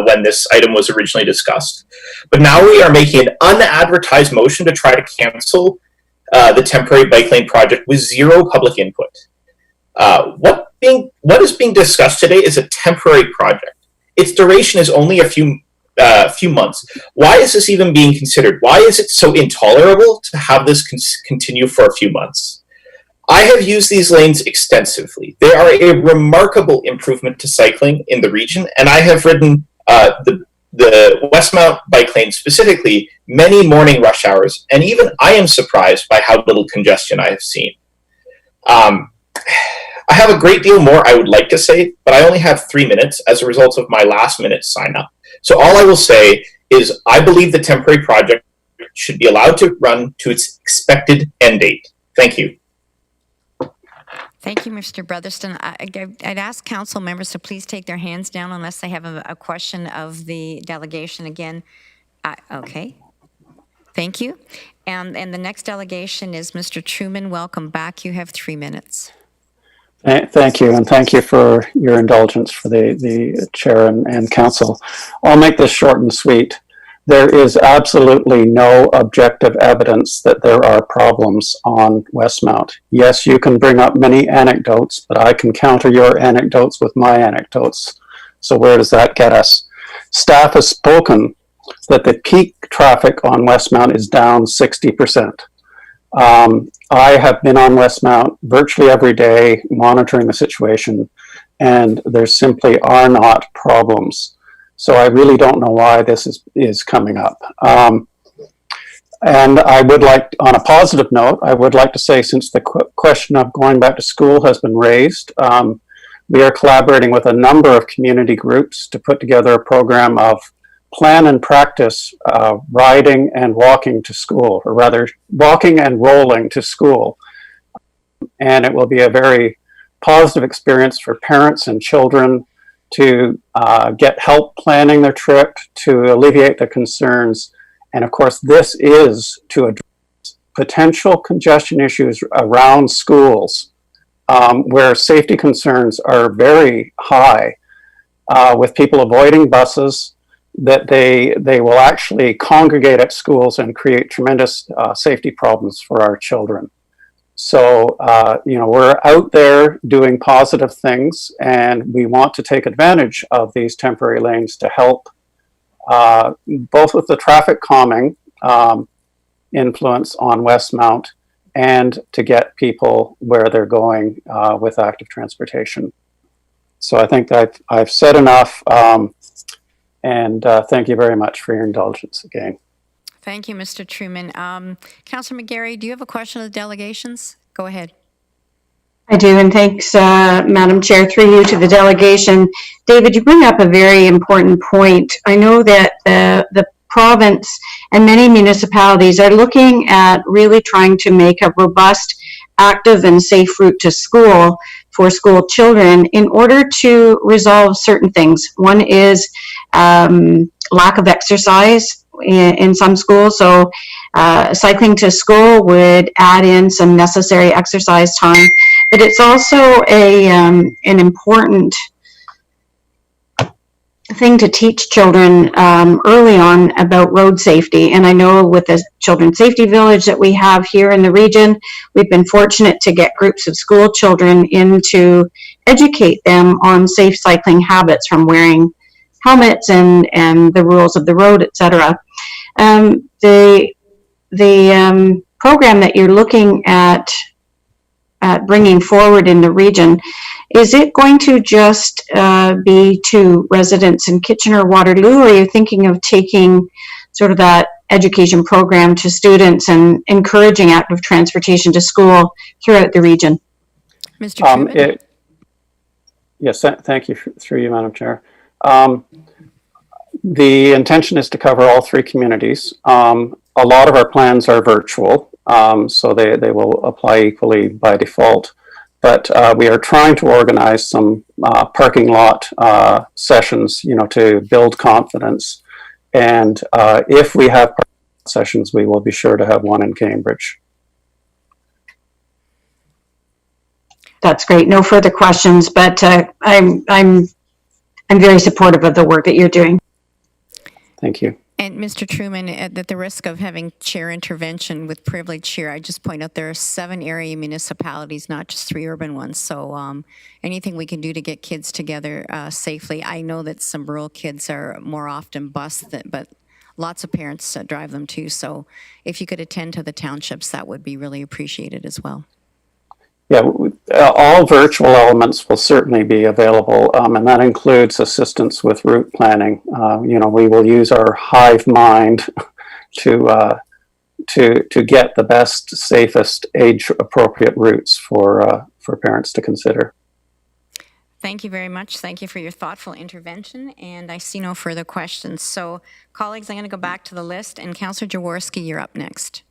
when this item was originally discussed. But now we are making an unadvertised motion to try to cancel the temporary bike lane project with 0 public input. What is being discussed today is a temporary project. Its duration is only a few months. Why is this even being considered? Why is it so intolerable to have this continue for a few months? I have used these lanes extensively. They are a remarkable improvement to cycling in the region, and I have ridden the Westmount bike lane specifically, many morning rush hours, and even I am surprised by how little congestion I have seen. I have a great deal more I would like to say, but I only have 3 minutes as a result of my last minute sign up. So all I will say is I believe the temporary project should be allowed to run to its expected end date. Thank you. Thank you, Mr. Brotherston. I'd ask council members to please take their hands down unless they have a question of the delegation again. Okay. Thank you. And the next delegation is Mr. Trueman. Welcome back. You have 3 minutes. Thank you, and thank you for your indulgence for the chair and council. I'll make this short and sweet. There is absolutely no objective evidence that there are problems on Westmount. Yes, you can bring up many anecdotes, but I can counter your anecdotes with my anecdotes. So where does that get us? Staff has spoken that the peak traffic on Westmount is down 60%. I have been on Westmount virtually every day monitoring the situation, and there simply are not problems. So I really don't know why this is coming up. And I would like, on a positive note, I would like to say, since the question of going back to school has been raised, we are collaborating with a number of community groups to put together a program of plan and practice riding and walking to school, or rather walking and rolling to school. And it will be a very positive experience for parents and children to get help planning their trip, to alleviate the concerns. And of course, this is to address potential congestion issues around schools where safety concerns are very high with people avoiding buses, that they will actually congregate at schools and create tremendous safety problems for our children. So, we're out there doing positive things, and we want to take advantage of these temporary lanes to help both with the traffic calming influence on Westmount and to get people where they're going with active transportation. So I think that I've said enough. And thank you very much for your indulgence again. Thank you, Mr. Trueman. Councilor McGarry, do you have a question of the delegations? Go ahead. I do, and thanks, Madam Chair, through you to the delegation. David, you bring up a very important point. I know that the province and many municipalities are looking at really trying to make a robust, active, and safe route to school for school children in order to resolve certain things. One is lack of exercise in some schools. So cycling to school would add in some necessary exercise time, but it's also an important thing to teach children early on about road safety. And I know with the Children's Safety Village that we have here in the region, we've been fortunate to get groups of school children in to educate them on safe cycling habits, from wearing helmets and the rules of the road, etc. The program that you're looking at bringing forward in the region, is it going to just be to residents in Kitchener, Waterloo, or are you thinking of taking sort of that education program to students and encouraging active transportation to school throughout the region? Mr. Trueman? Yes, thank you, through you, Madam Chair. The intention is to cover all three communities. A lot of our plans are virtual, so they will apply equally by default. But we are trying to organize some parking lot sessions, to build confidence. And if we have parking lot sessions, we will be sure to have one in Cambridge. That's great. No further questions, but I'm very supportive of the work that you're doing. Thank you. And Mr. Trueman, at the risk of having chair intervention with privilege here, I just point out there are 7 area municipalities, not just 3 urban ones. So anything we can do to get kids together safely. I know that some rural kids are more often bused, but lots of parents drive them too. So if you could attend to the townships, that would be really appreciated as well. Yeah, all virtual elements will certainly be available, and that includes assistance with route planning. We will use our hive mind to get the best, safest, age-appropriate routes for parents to consider. Thank you very much. Thank you for your thoughtful intervention, and I see no further questions. So, colleagues, I'm going to go back to the list, and Councillor Jaworski, you're up next.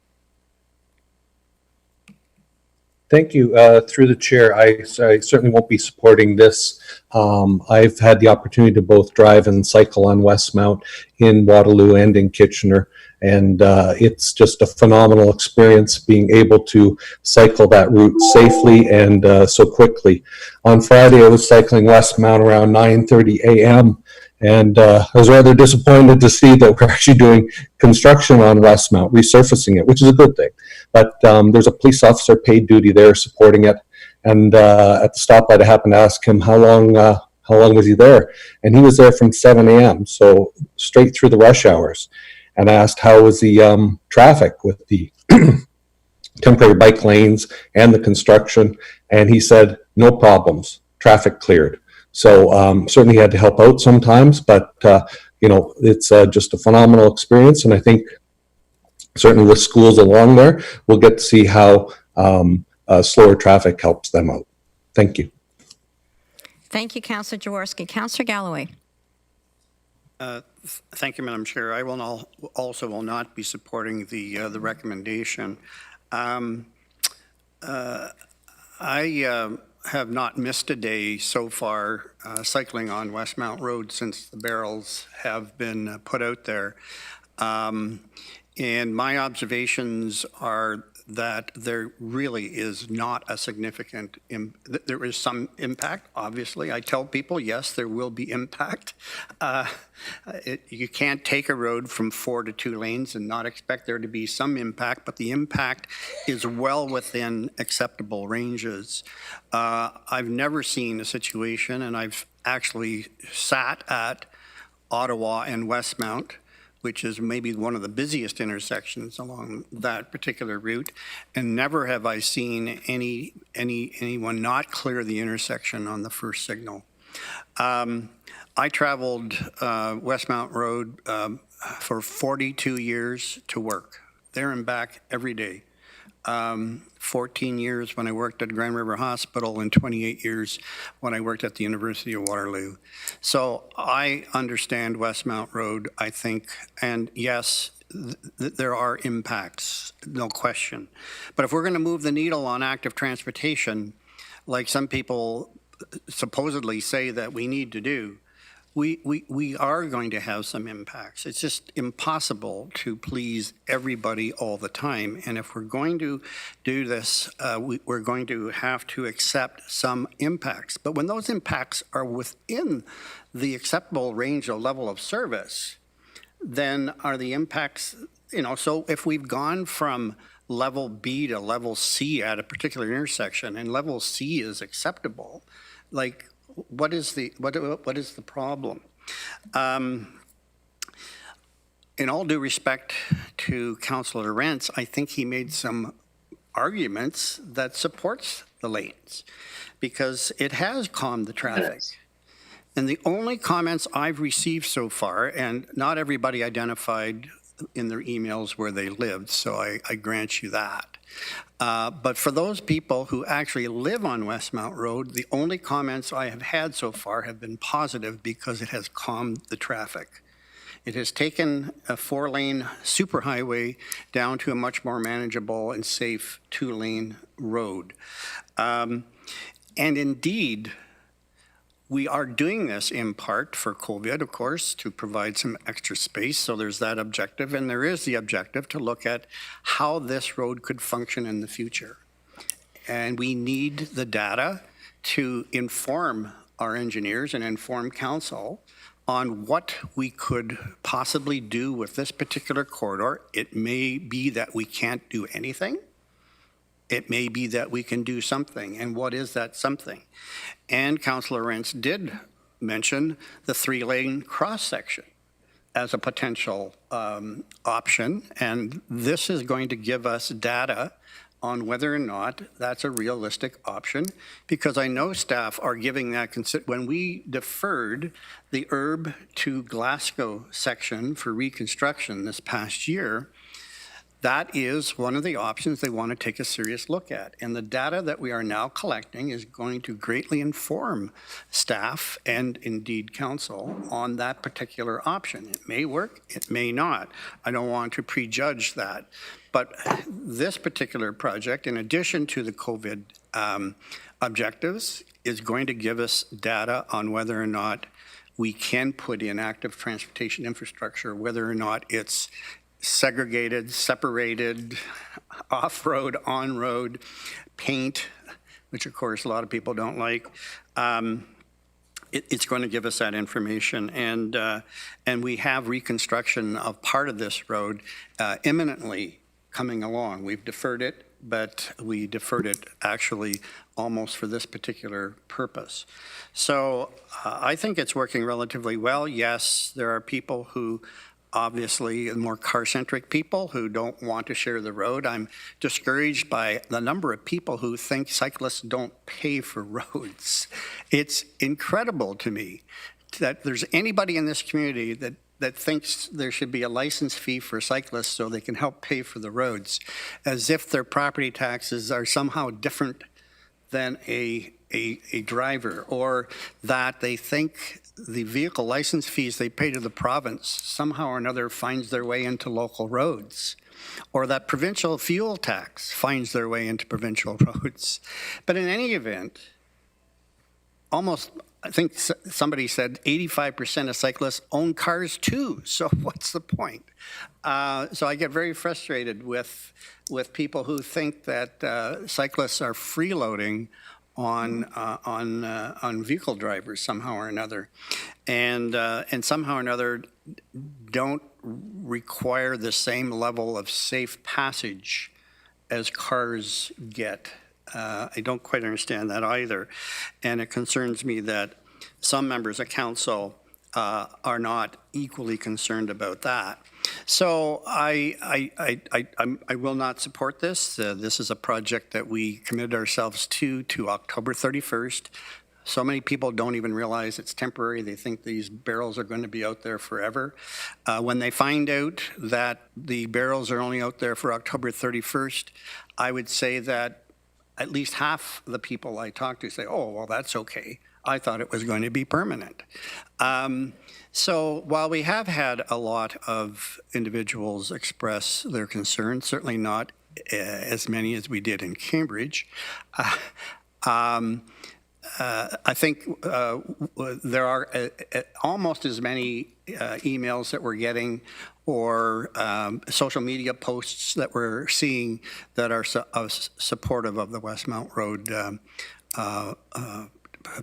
Thank you. Through the chair, I certainly won't be supporting this. I've had the opportunity to both drive and cycle on Westmount in Waterloo and in Kitchener, and it's just a phenomenal experience being able to cycle that route safely and so quickly. On Friday, I was cycling Westmount around 9:30 a.m., and I was rather disappointed to see that we're actually doing construction on Westmount, resurfacing it, which is a good thing. But there's a police officer paid duty there supporting it. And at the stoplight, I happened to ask him how long was he there? And he was there from 7 a.m., so straight through the rush hours. And I asked how was the traffic with the temporary bike lanes and the construction. And he said, no problems, traffic cleared. So certainly had to help out sometimes, but it's just a phenomenal experience. And I think certainly with schools along there, we'll get to see how slower traffic helps them out. Thank you. Thank you, Councillor Jaworski. Councillor Galloway. Thank you, Madam Chair. I will also not be supporting the recommendation. I have not missed a day so far cycling on Westmount Road since the barrels have been put out there. And my observations are that there really is not a significant, there is some impact, obviously. I tell people, yes, there will be impact. You can't take a road from 4 to 2 lanes and not expect there to be some impact, but the impact is well within acceptable ranges. I've never seen a situation, and I've actually sat at Ottawa and Westmount, which is maybe one of the busiest intersections along that particular route, and never have I seen anyone not clear the intersection on the first signal. I traveled Westmount Road for 42 years to work, there and back every day. 14 years when I worked at Grand River Hospital and 28 years when I worked at the University of Waterloo. So I understand Westmount Road, I think, and yes, there are impacts, no question. But if we're going to move the needle on active transportation, like some people supposedly say that we need to do, we are going to have some impacts. It's just impossible to please everybody all the time. And if we're going to do this, we're going to have to accept some impacts. But when those impacts are within the acceptable range or level of service, then are the impacts, so if we've gone from level B to level C at a particular intersection and level C is acceptable, like, what is the problem? In all due respect to Councillor Rentz, I think he made some arguments that supports the lanes because it has calmed the traffic. Yes. And the only comments I've received so far, and not everybody identified in their emails where they lived, so I grant you that. But for those people who actually live on Westmount Road, the only comments I have had so far have been positive because it has calmed the traffic. It has taken a 4-lane superhighway down to a much more manageable and safe 2-lane road. And indeed, we are doing this in part for COVID, of course, to provide some extra space. So there's that objective. And there is the objective to look at how this road could function in the future. And we need the data to inform our engineers and inform council on what we could possibly do with this particular corridor. It may be that we can't do anything. It may be that we can do something. And what is that something? And Councillor Rentz did mention the 3-lane cross-section as a potential option. And this is going to give us data on whether or not that's a realistic option, because I know staff are giving that when we deferred the Herb to Glasgow section for reconstruction this past year, that is one of the options they want to take a serious look at. And the data that we are now collecting is going to greatly inform staff and indeed council on that particular option. It may work, it may not. I don't want to prejudge that. But this particular project, in addition to the COVID objectives, is going to give us data on whether or not we can put in active transportation infrastructure, whether or not it's segregated, separated, off-road, on-road, paint, which of course a lot of people don't like. It's going to give us that information, and we have reconstruction of part of this road imminently coming along. We've deferred it, but we deferred it actually almost for this particular purpose. So I think it's working relatively well. Yes, there are people who obviously more car-centric people who don't want to share the road. I'm discouraged by the number of people who think cyclists don't pay for roads. It's incredible to me that there's anybody in this community that thinks there should be a license fee for cyclists so they can help pay for the roads, as if their property taxes are somehow different than a driver, or that they think the vehicle license fees they pay to the province somehow or another finds their way into local roads, or that provincial fuel tax finds their way into provincial roads. But in any event, almost, I think somebody said 85% of cyclists own cars too. So what's the point? So I get very frustrated with people who think that cyclists are freeloading on vehicle drivers somehow or another, and somehow or another don't require the same level of safe passage as cars get. I don't quite understand that either, and it concerns me that some members of council are not equally concerned about that. So I will not support this. This is a project that we committed ourselves to October 31st. So many people don't even realize it's temporary. They think these barrels are going to be out there forever. When they find out that the barrels are only out there for October 31st, I would say that at least half the people I talk to say, oh, well, that's okay. I thought it was going to be permanent. So while we have had a lot of individuals express their concerns, certainly not as many as we did in Cambridge, I think there are almost as many emails that we're getting or social media posts that we're seeing that are supportive of the Westmount Road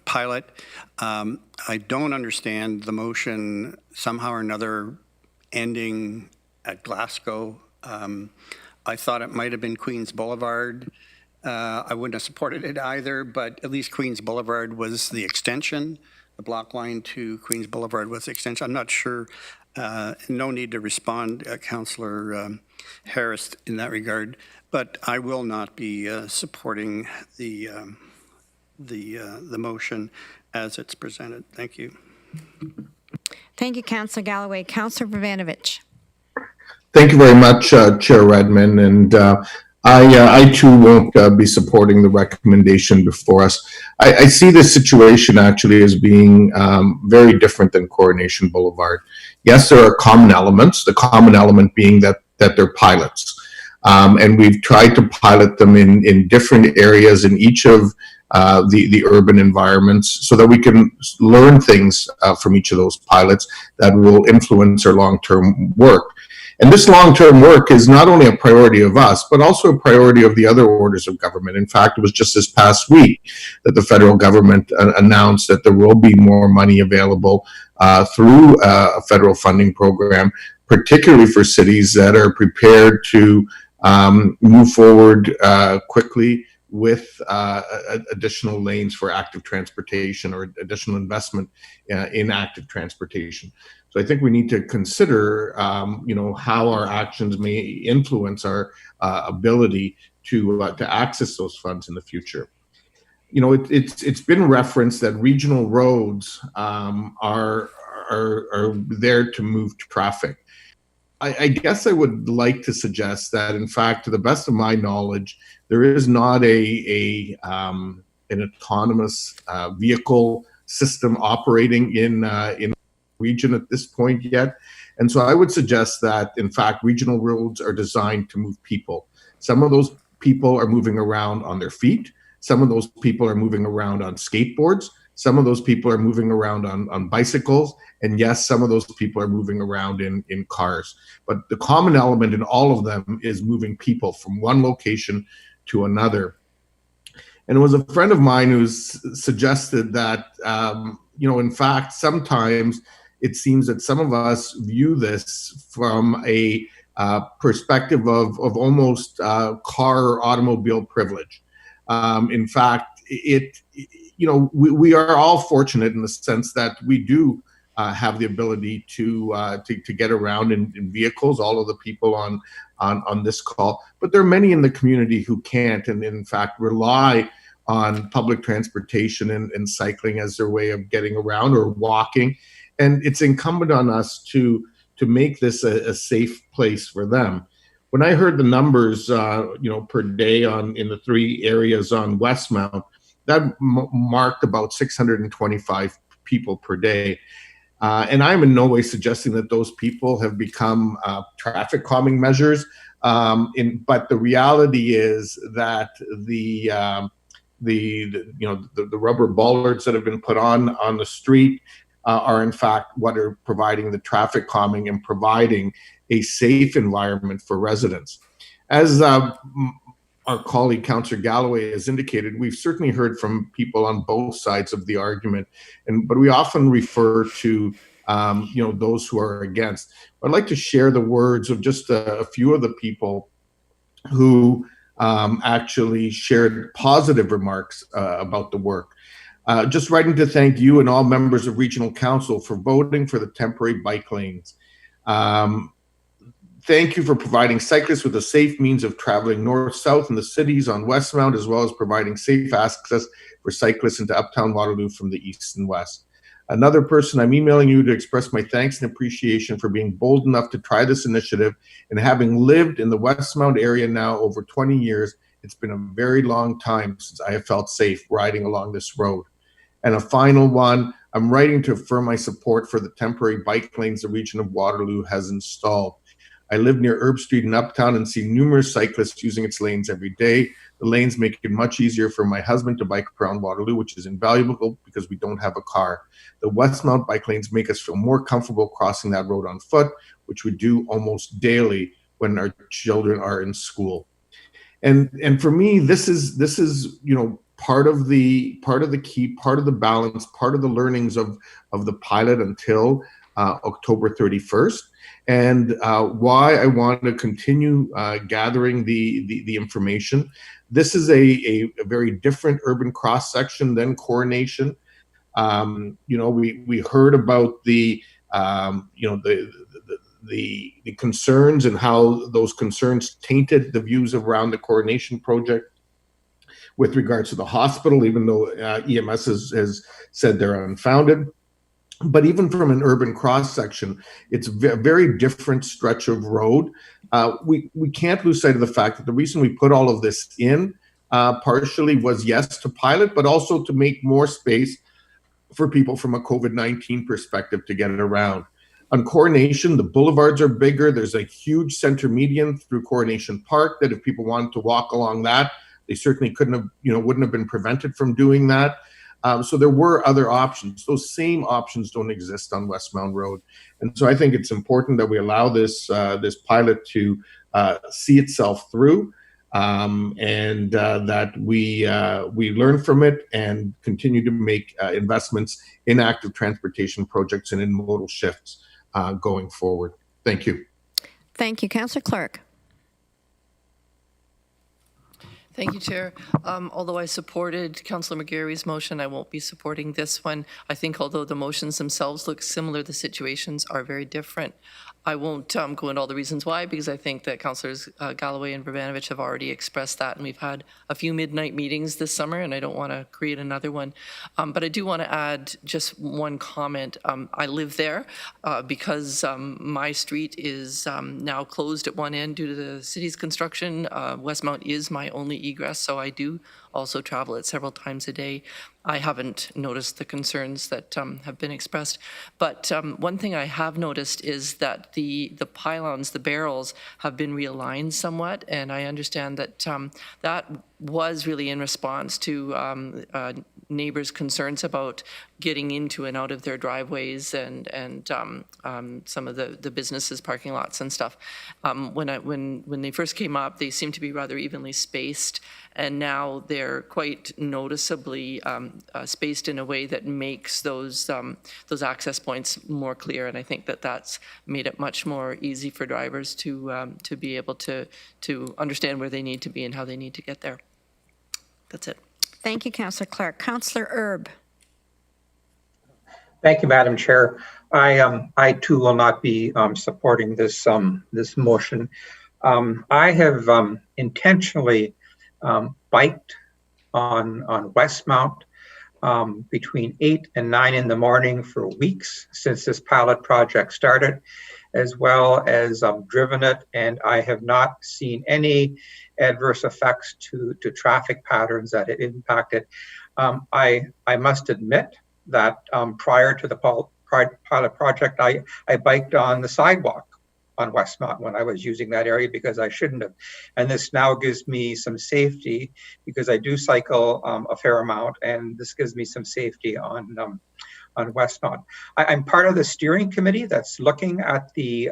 pilot. I don't understand the motion somehow or another ending at Glasgow. I thought it might have been Queens Boulevard. I wouldn't have supported it either, but at least Queens Boulevard was the extension. The block line to Queens Boulevard was the extension. I'm not sure. No need to respond, Councillor Harris, in that regard. But I will not be supporting the motion as it's presented. Thank you. Thank you, Councillor Galloway. Councillor Brvanovich. Thank you very much, Chair Redman, and I too won't be supporting the recommendation before us. I see this situation actually as being very different than Coronation Boulevard. Yes, there are common elements, the common element being that they're pilots. And we've tried to pilot them in different areas in each of the urban environments so that we can learn things from each of those pilots that will influence our long-term work. And this long-term work is not only a priority of us, but also a priority of the other orders of government. In fact, it was just this past week that the federal government announced that there will be more money available through a federal funding program, particularly for cities that are prepared to move forward quickly with additional lanes for active transportation or additional investment in active transportation. So I think we need to consider, how our actions may influence our ability to access those funds in the future. It's been referenced that regional roads are there to move traffic. I guess I would like to suggest that, in fact, to the best of my knowledge, there is not an autonomous vehicle system operating in the region at this point yet. And so I would suggest that, in fact, regional roads are designed to move people. Some of those people are moving around on their feet. Some of those people are moving around on skateboards. Some of those people are moving around on bicycles. And yes, some of those people are moving around in cars. But the common element in all of them is moving people from one location to another. And it was a friend of mine who suggested that, in fact, sometimes it seems that some of us view this from a perspective of almost car or automobile privilege. In fact, we are all fortunate in the sense that we do have the ability to get around in vehicles, all of the people on this call. But there are many in the community who can't, and in fact rely on public transportation and cycling as their way of getting around, or walking. And it's incumbent on us to make this a safe place for them. When I heard the numbers, per day in the three areas on Westmount, that marked about 625 people per day. And I'm in no way suggesting that those people have become traffic calming measures. But the reality is that the rubber bollards that have been put on the street are in fact what are providing the traffic calming and providing a safe environment for residents. As our colleague, Councillor Galloway, has indicated, we've certainly heard from people on both sides of the argument, but we often refer to those who are against. I'd like to share the words of just a few of the people who actually shared positive remarks about the work. Just writing to thank you and all members of Regional Council for voting for the temporary bike lanes. Thank you for providing cyclists with a safe means of traveling north-south in the cities on Westmount, as well as providing safe access for cyclists into Uptown Waterloo from the east and west. Another person, I'm emailing you to express my thanks and appreciation for being bold enough to try this initiative, and having lived in the Westmount area now over 20 years, it's been a very long time since I have felt safe riding along this road. And a final one, I'm writing to affirm my support for the temporary bike lanes the region of Waterloo has installed. I live near Herb Street in Uptown and see numerous cyclists using its lanes every day. The lanes make it much easier for my husband to bike around Waterloo, which is invaluable because we don't have a car. The Westmount bike lanes make us feel more comfortable crossing that road on foot, which we do almost daily when our children are in school. And for me, this is part of the key, part of the balance, part of the learnings of the pilot until October 31st. And why I want to continue gathering the information. This is a very different urban cross section than Coronation. We heard about the concerns and how those concerns tainted the views around the Coronation project with regards to the hospital, even though EMS has said they're unfounded. But even from an urban cross-section, it's a very different stretch of road. We can't lose sight of the fact that the reason we put all of this in partially was, yes, to pilot, but also to make more space for people from a COVID-19 perspective to get it around. On Coronation, the boulevards are bigger. There's a huge center median through Coronation Park that if people wanted to walk along that, they certainly wouldn't have been prevented from doing that. So there were other options. Those same options don't exist on Westmount Road. And so I think it's important that we allow this pilot to see itself through, and that we learn from it and continue to make investments in active transportation projects and in modal shifts going forward. Thank you. Thank you. Councillor Clerk. Thank you, Chair. Although I supported Councillor McGarry's motion, I won't be supporting this one. I think although the motions themselves look similar, the situations are very different. I won't go into all the reasons why, because I think that Councillors Galloway and Vrbanovich have already expressed that, and we've had a few midnight meetings this summer, and I don't want to create another one. But I do want to add just one comment. I live there because my street is now closed at one end due to the city's construction. Westmount is my only egress, so I do also travel it several times a day. I haven't noticed the concerns that have been expressed, but one thing I have noticed is that the pylons, the barrels, have been realigned somewhat, and I understand that that was really in response to neighbors' concerns about getting into and out of their driveways and some of the businesses' parking lots and stuff. When they first came up, they seemed to be rather evenly spaced, and now they're quite noticeably spaced in a way that makes those access points more clear. And I think that that's made it much more easy for drivers to be able to understand where they need to be and how they need to get there. That's it. Thank you, Councillor Clerk. Councillor Erb. Thank you, Madam Chair. I too will not be supporting this this motion. I have intentionally biked on Westmount between 8 and 9 in the morning for weeks since this pilot project started, as well as driven it, and I have not seen any adverse effects to traffic patterns that it impacted. I must admit that prior to the pilot project, I biked on the sidewalk on Westmount when I was using that area because I shouldn't have. And this now gives me some safety because I do cycle a fair amount, and this gives me some safety on Westmount. I'm part of the steering committee that's looking at the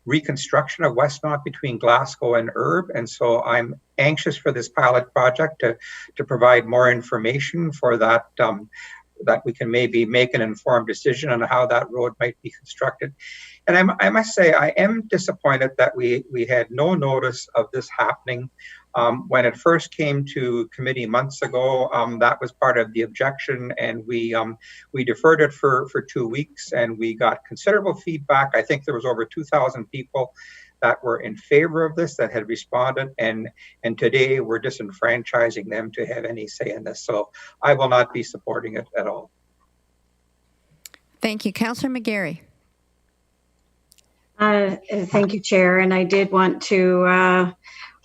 reconstruction of Westmount between Glasgow and Erb, and so I'm anxious for this pilot project to provide more information for that, that we can maybe make an informed decision on how that road might be constructed. And I must say, I am disappointed that we had no notice of this happening. When it first came to committee months ago, that was part of the objection, and we deferred it for 2 weeks, and we got considerable feedback. I think there was over 2,000 people that were in favor of this that had responded, and today we're disenfranchising them to have any say in this. So I will not be supporting it at all. Thank you. Councillor McGarry. Thank you, Chair. And I did want to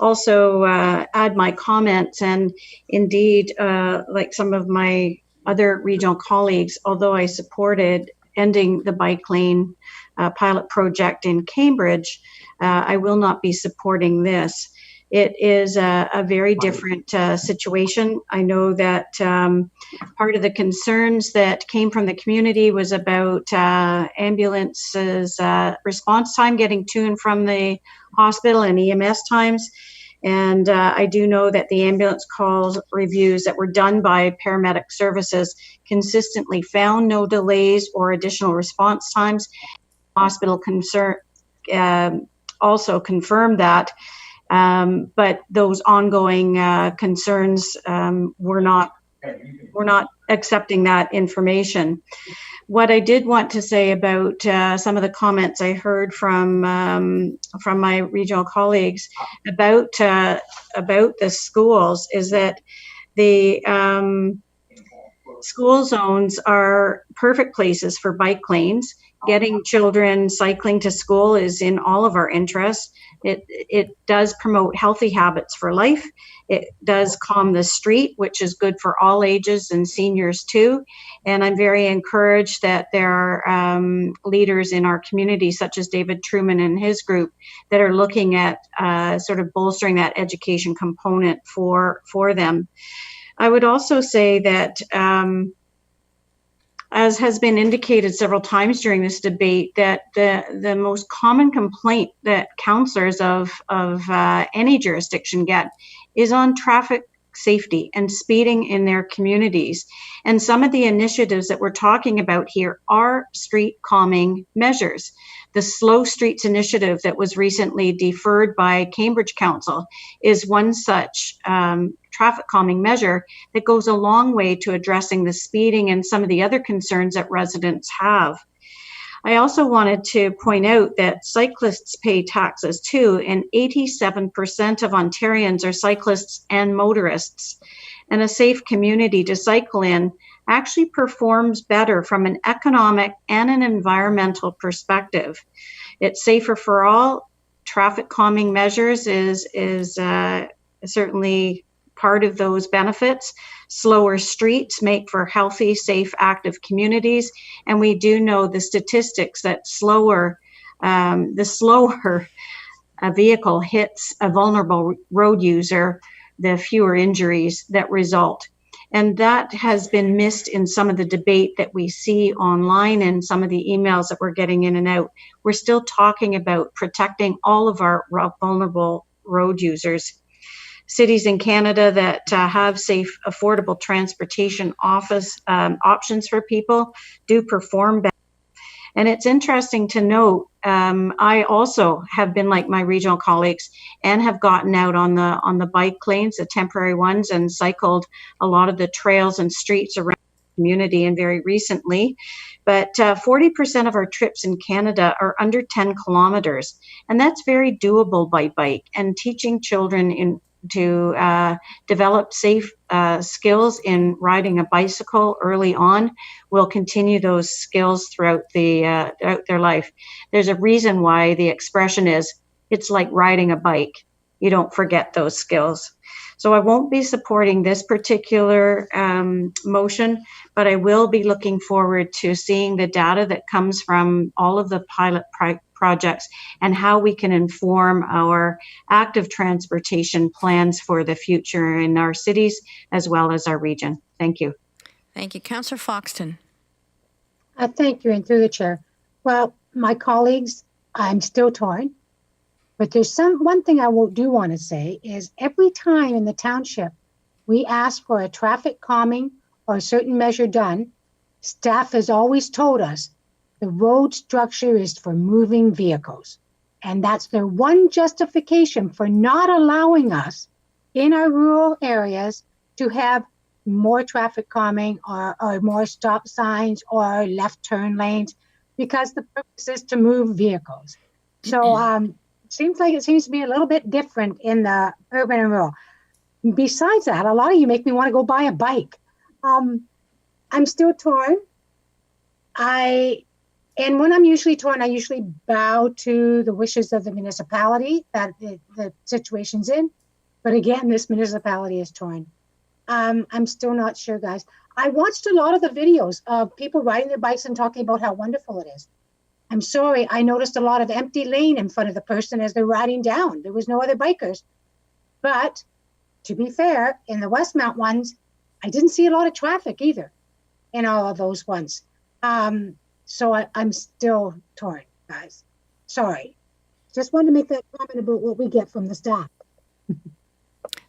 also add my comments. And indeed, like some of my other regional colleagues, although I supported ending the bike lane pilot project in Cambridge, I will not be supporting this. It is a very different situation. I know that part of the concerns that came from the community was about ambulances response time getting to and from the hospital and EMS times. And I do know that the ambulance calls reviews that were done by paramedic services consistently found no delays or additional response times. Hospital also confirmed that. But those ongoing concerns we're not accepting that information. What I did want to say about some of the comments I heard from my regional colleagues about the schools is that the school zones are perfect places for bike lanes. Getting children cycling to school is in all of our interests. It does promote healthy habits for life. It does calm the street, which is good for all ages and seniors too. And I'm very encouraged that there are leaders in our community, such as David Trueman and his group, that are looking at sort of bolstering that education component for them. I would also say that as has been indicated several times during this debate, that the most common complaint that councillors of any jurisdiction get is on traffic safety and speeding in their communities. And some of the initiatives that we're talking about here are street calming measures. The Slow Streets Initiative that was recently deferred by Cambridge Council is one such traffic calming measure that goes a long way to addressing the speeding and some of the other concerns that residents have. I also wanted to point out that cyclists pay taxes too, and 87% of Ontarians are cyclists and motorists. And a safe community to cycle in actually performs better from an economic and an environmental perspective. It's safer for all. Traffic calming measures is certainly part of those benefits. Slower streets make for healthy, safe, active communities. And we do know the statistics that the slower a vehicle hits a vulnerable road user, the fewer injuries that result. And that has been missed in some of the debate that we see online and some of the emails that we're getting in and out. We're still talking about protecting all of our vulnerable road users. Cities in Canada that have safe, affordable transportation options for people do perform better. And it's interesting to note, I also have been like my regional colleagues and have gotten out on the bike lanes, the temporary ones, and cycled a lot of the trails and streets around the community, and very recently. But 40% of our trips in Canada are under 10 kilometers, and that's very doable by bike. And teaching children to develop safe skills in riding a bicycle early on will continue those skills throughout their life. There's a reason why the expression is, it's like riding a bike. You don't forget those skills. So I won't be supporting this particular motion, but I will be looking forward to seeing the data that comes from all of the pilot projects and how we can inform our active transportation plans for the future in our cities as well as our region. Thank you. Thank you. Councillor Foxton. Thank you, and through the chair. Well, my colleagues, I'm still torn, but there's one thing I do want to say is every time in the township we ask for a traffic calming or a certain measure done, staff has always told us the road structure is for moving vehicles. And that's their one justification for not allowing us in our rural areas to have more traffic calming or more stop signs or left turn lanes, because the purpose is to move vehicles. So it seems to be a little bit different in the urban and rural. Besides that, a lot of you make me want to go buy a bike. I'm still torn. And when I'm usually torn, I usually bow to the wishes of the municipality that the situation's in. But again, this municipality is torn. I'm still not sure, guys. I watched a lot of the videos of people riding their bikes and talking about how wonderful it is. I'm sorry, I noticed a lot of empty lane in front of the person as they're riding down. There was no other bikers. But to be fair, in the Westmount ones, I didn't see a lot of traffic either in all of those ones. So I'm still torn, guys. Sorry. Just wanted to make that comment about what we get from the staff.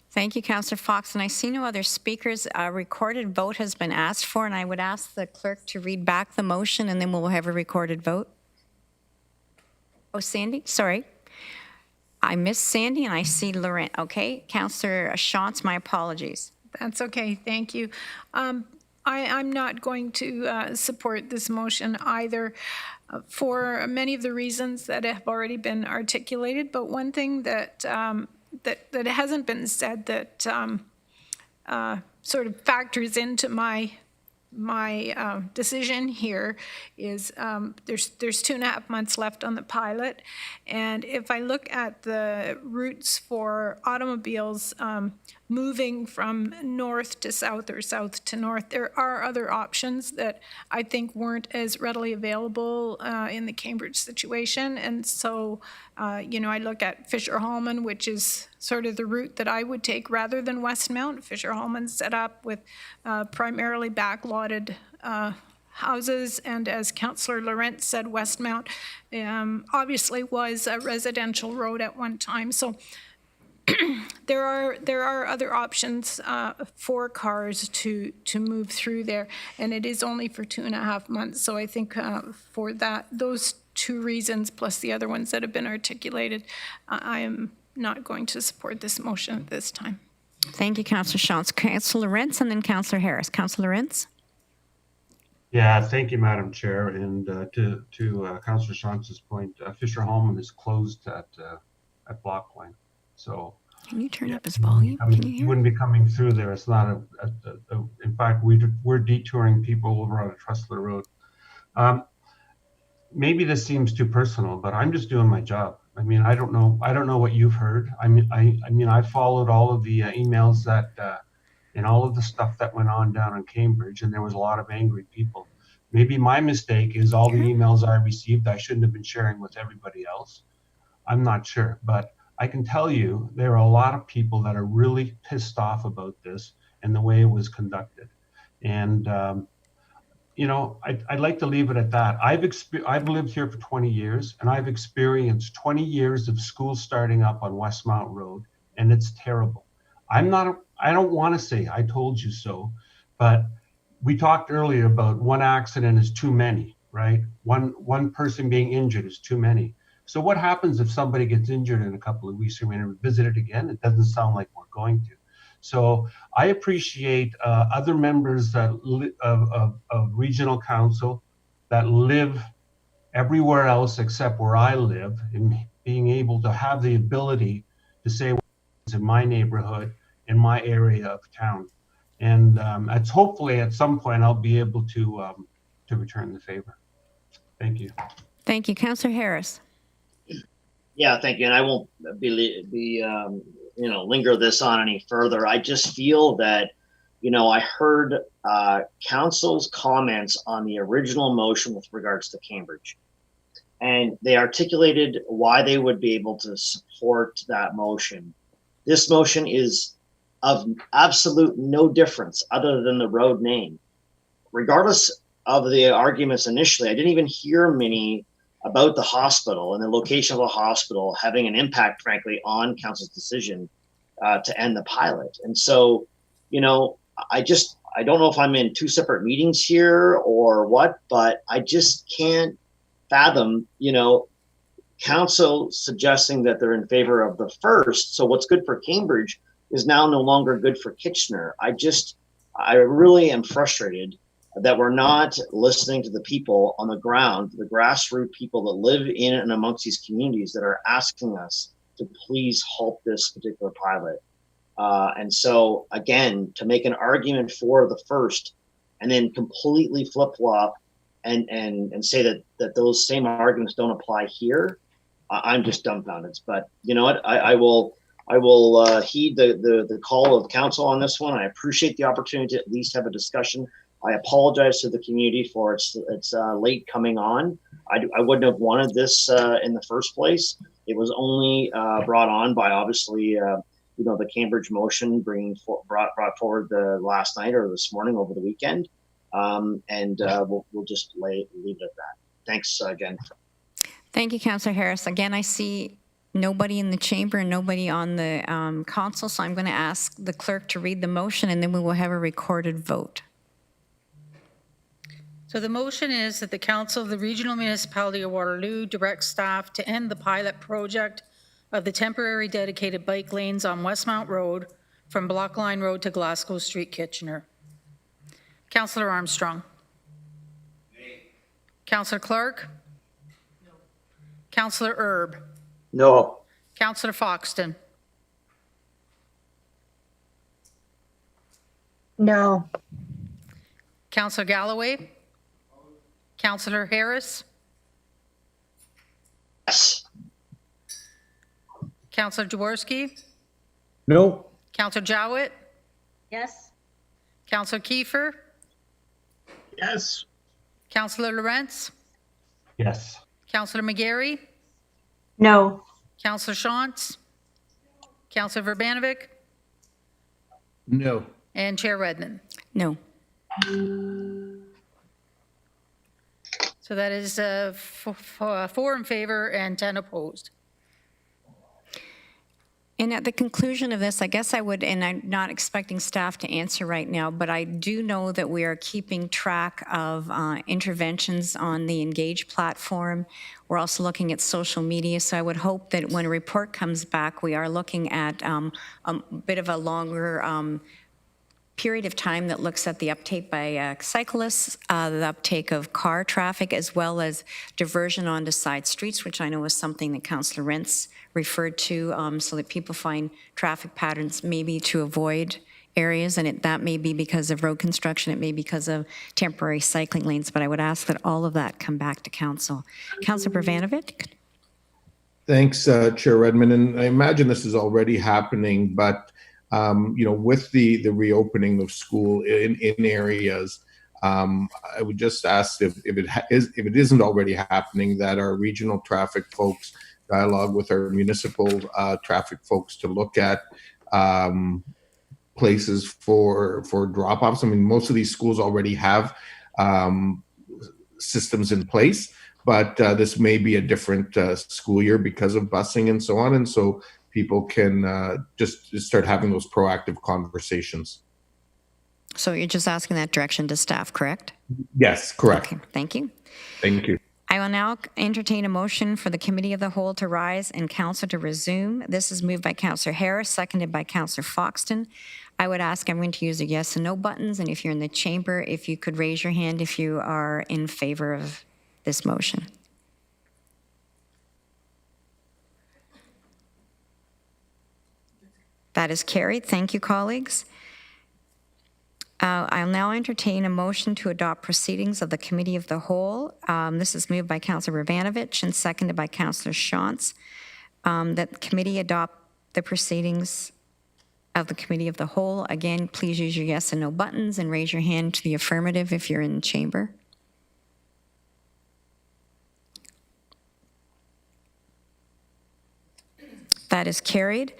Thank you, Councillor Fox. And I see no other speakers. A recorded vote has been asked for, and I would ask the clerk to read back the motion, and then we'll have a recorded vote. Oh, Sandy, sorry. I missed Sandy, and I see Laurent. Okay, Councillor Shantz, my apologies. That's okay, thank you. I'm not going to support this motion either for many of the reasons that have already been articulated. But one thing that that hasn't been said that sort of factors into my decision here is there's 2.5 months left on the pilot, and if I look at the routes for automobiles moving from north to south or south to north, there are other options that I think weren't as readily available in the Cambridge situation. And so, I look at Fisher-Hallman, which is sort of the route that I would take rather than Westmount. Fisher-Hallman's set up with primarily backlotted houses, and as Councillor Laurent said, Westmount obviously was a residential road at one time. So there are other options for cars to move through there, and it is only for 2.5 months. So I think for those two reasons, plus the other ones that have been articulated, I am not going to support this motion at this time. Thank you, Councillor Shantz. Councillor Rentz and then Councillor Harris. Councillor Rentz? Yeah, thank you, Madam Chair. And to Councillor Shantz's point, Fisher Holman is closed at Blockline. So can you turn up his volume? Can you hear? Wouldn't be coming through there. It's not in fact, we're detouring people over on Trustler Road. Maybe this seems too personal, but I'm just doing my job. I mean, I don't know what you've heard. I mean, I followed all of the emails that and all of the stuff that went on down in Cambridge, and there was a lot of angry people. Maybe my mistake is all the emails I received I shouldn't have been sharing with everybody else. I'm not sure, but I can tell you there are a lot of people that are really pissed off about this and the way it was conducted. And you know, I'd like to leave it at that. I've lived here for 20 years, and I've experienced 20 years of school starting up on Westmount Road, and it's terrible. I don't want to say I told you so, but we talked earlier about one accident is too many, right? One person being injured is too many. So what happens if somebody gets injured in a couple of weeks? Are we going to revisit it again? It doesn't sound like we're going to. So I appreciate other members that of regional council that live everywhere else except where I live, and being able to have the ability to say what's in my neighborhood, in my area of town. And it's hopefully at some point I'll be able to return the favor. Thank you. Thank you. Councillor Harris. Yeah, thank you. And I won't linger this on any further. I just feel that, I heard council's comments on the original motion with regards to Cambridge, and they articulated why they would be able to support that motion. This motion is of absolute no difference other than the road name. Regardless of the arguments initially, I didn't even hear many about the hospital and the location of the hospital having an impact, frankly, on council's decision to end the pilot. And so, I don't know if I'm in two separate meetings here or what, but I just can't fathom, council suggesting that they're in favor of the first. So what's good for Cambridge is now no longer good for Kitchener. I really am frustrated that we're not listening to the people on the ground, the grassroots people that live in and amongst these communities that are asking us to please halt this particular pilot. And so, again, to make an argument for the first and then completely flip-flop and say that those same arguments don't apply here, I'm just dumbfounded. But you know what? I will heed the call of council on this one. I appreciate the opportunity to at least have a discussion. I apologize to the community for its late coming on. I wouldn't have wanted this in the first place. It was only brought on by obviously the Cambridge motion brought forward the last night or this morning over the weekend, and we'll just leave it at that. Thanks again. Thank you, Councillor Harris. Again, I see nobody in the chamber and nobody on the council, so I'm going to ask the clerk to read the motion, and then we will have a recorded vote. So the motion is that the Council of the Regional Municipality of Waterloo directs staff to end the pilot project of the temporary dedicated bike lanes on Westmount Road from Blockline Road to Glasgow Street, Kitchener. Councillor Armstrong. Nay. Councillor Clerk. No. Councillor Erb. No. Councillor Foxton. No. Councillor Galloway. Councillor Harris. Yes. Councillor Jaworski. No. Councillor Jowett. Yes. Councillor Kiefer. Yes. Councillor Lawrence. Yes. Councillor McGarry. No. Councillor Shantz. Councillor Verbanovic. No. And Chair Redman. No. So that is 4 in favor and 10 opposed. And at the conclusion of this, I guess I would, and I'm not expecting staff to answer right now, but I do know that we are keeping track of interventions on the Engage platform. We're also looking at social media, so I would hope that when a report comes back, we are looking at a bit of a longer period of time that looks at the uptake by cyclists, the uptake of car traffic, as well as diversion onto side streets, which I know is something that Councillor Rentz referred to, so that people find traffic patterns maybe to avoid areas, and that may be because of road construction, it may be because of temporary cycling lanes, but I would ask that all of that come back to Council. Councillor Brvanovic? Thanks, Chair Redman. And I imagine this is already happening, but with the reopening of school in areas, I would just ask if it isn't already happening, that our regional traffic folks dialogue with our municipal traffic folks to look at places for drop-offs. I mean, most of these schools already have systems in place, but this may be a different school year because of busing and so on, and so people can just start having those proactive conversations. So you're just asking that direction to staff, correct? Yes, correct. Okay, thank you. Thank you. I will now entertain a motion for the Committee of the Whole to rise and Council to resume. This is moved by Councillor Harris, seconded by Councillor Foxton. I would ask everyone to use the yes and no buttons, and if you're in the chamber, if you could raise your hand if you are in favor of this motion. That is carried. Thank you, colleagues. I'll now entertain a motion to adopt proceedings of the Committee of the Whole. This is moved by Councillor Brvanovic and seconded by Councillor Shantz. That the committee adopt the proceedings of the Committee of the Whole. Again, please use your yes and no buttons and raise your hand to the affirmative if you're in the chamber. That is carried.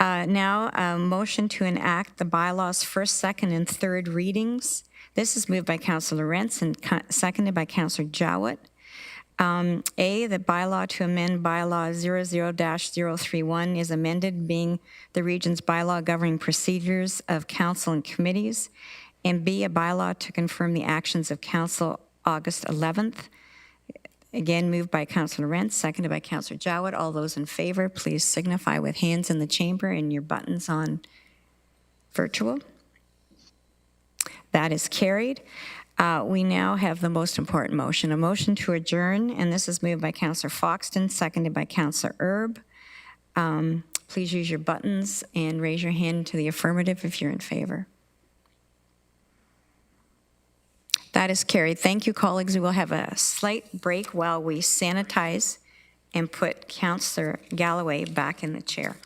Now, a motion to enact the bylaws first, second, and third readings. This is moved by Councillor Rentz and seconded by Councillor Jowett. A, the bylaw to amend bylaw 00-031 is amended, being the region's bylaw governing procedures of council and committees. And B, a bylaw to confirm the actions of council August 11th. Again, moved by Councillor Rentz, seconded by Councillor Jowett. All those in favor, please signify with hands in the chamber and your buttons on virtual. That is carried. We now have the most important motion, a motion to adjourn, and this is moved by Councillor Foxton, seconded by Councillor Erb. Please use your buttons and raise your hand to the affirmative if you're in favor. That is carried. Thank you, colleagues. We will have a slight break while we sanitize and put Councillor Galloway back in the chair.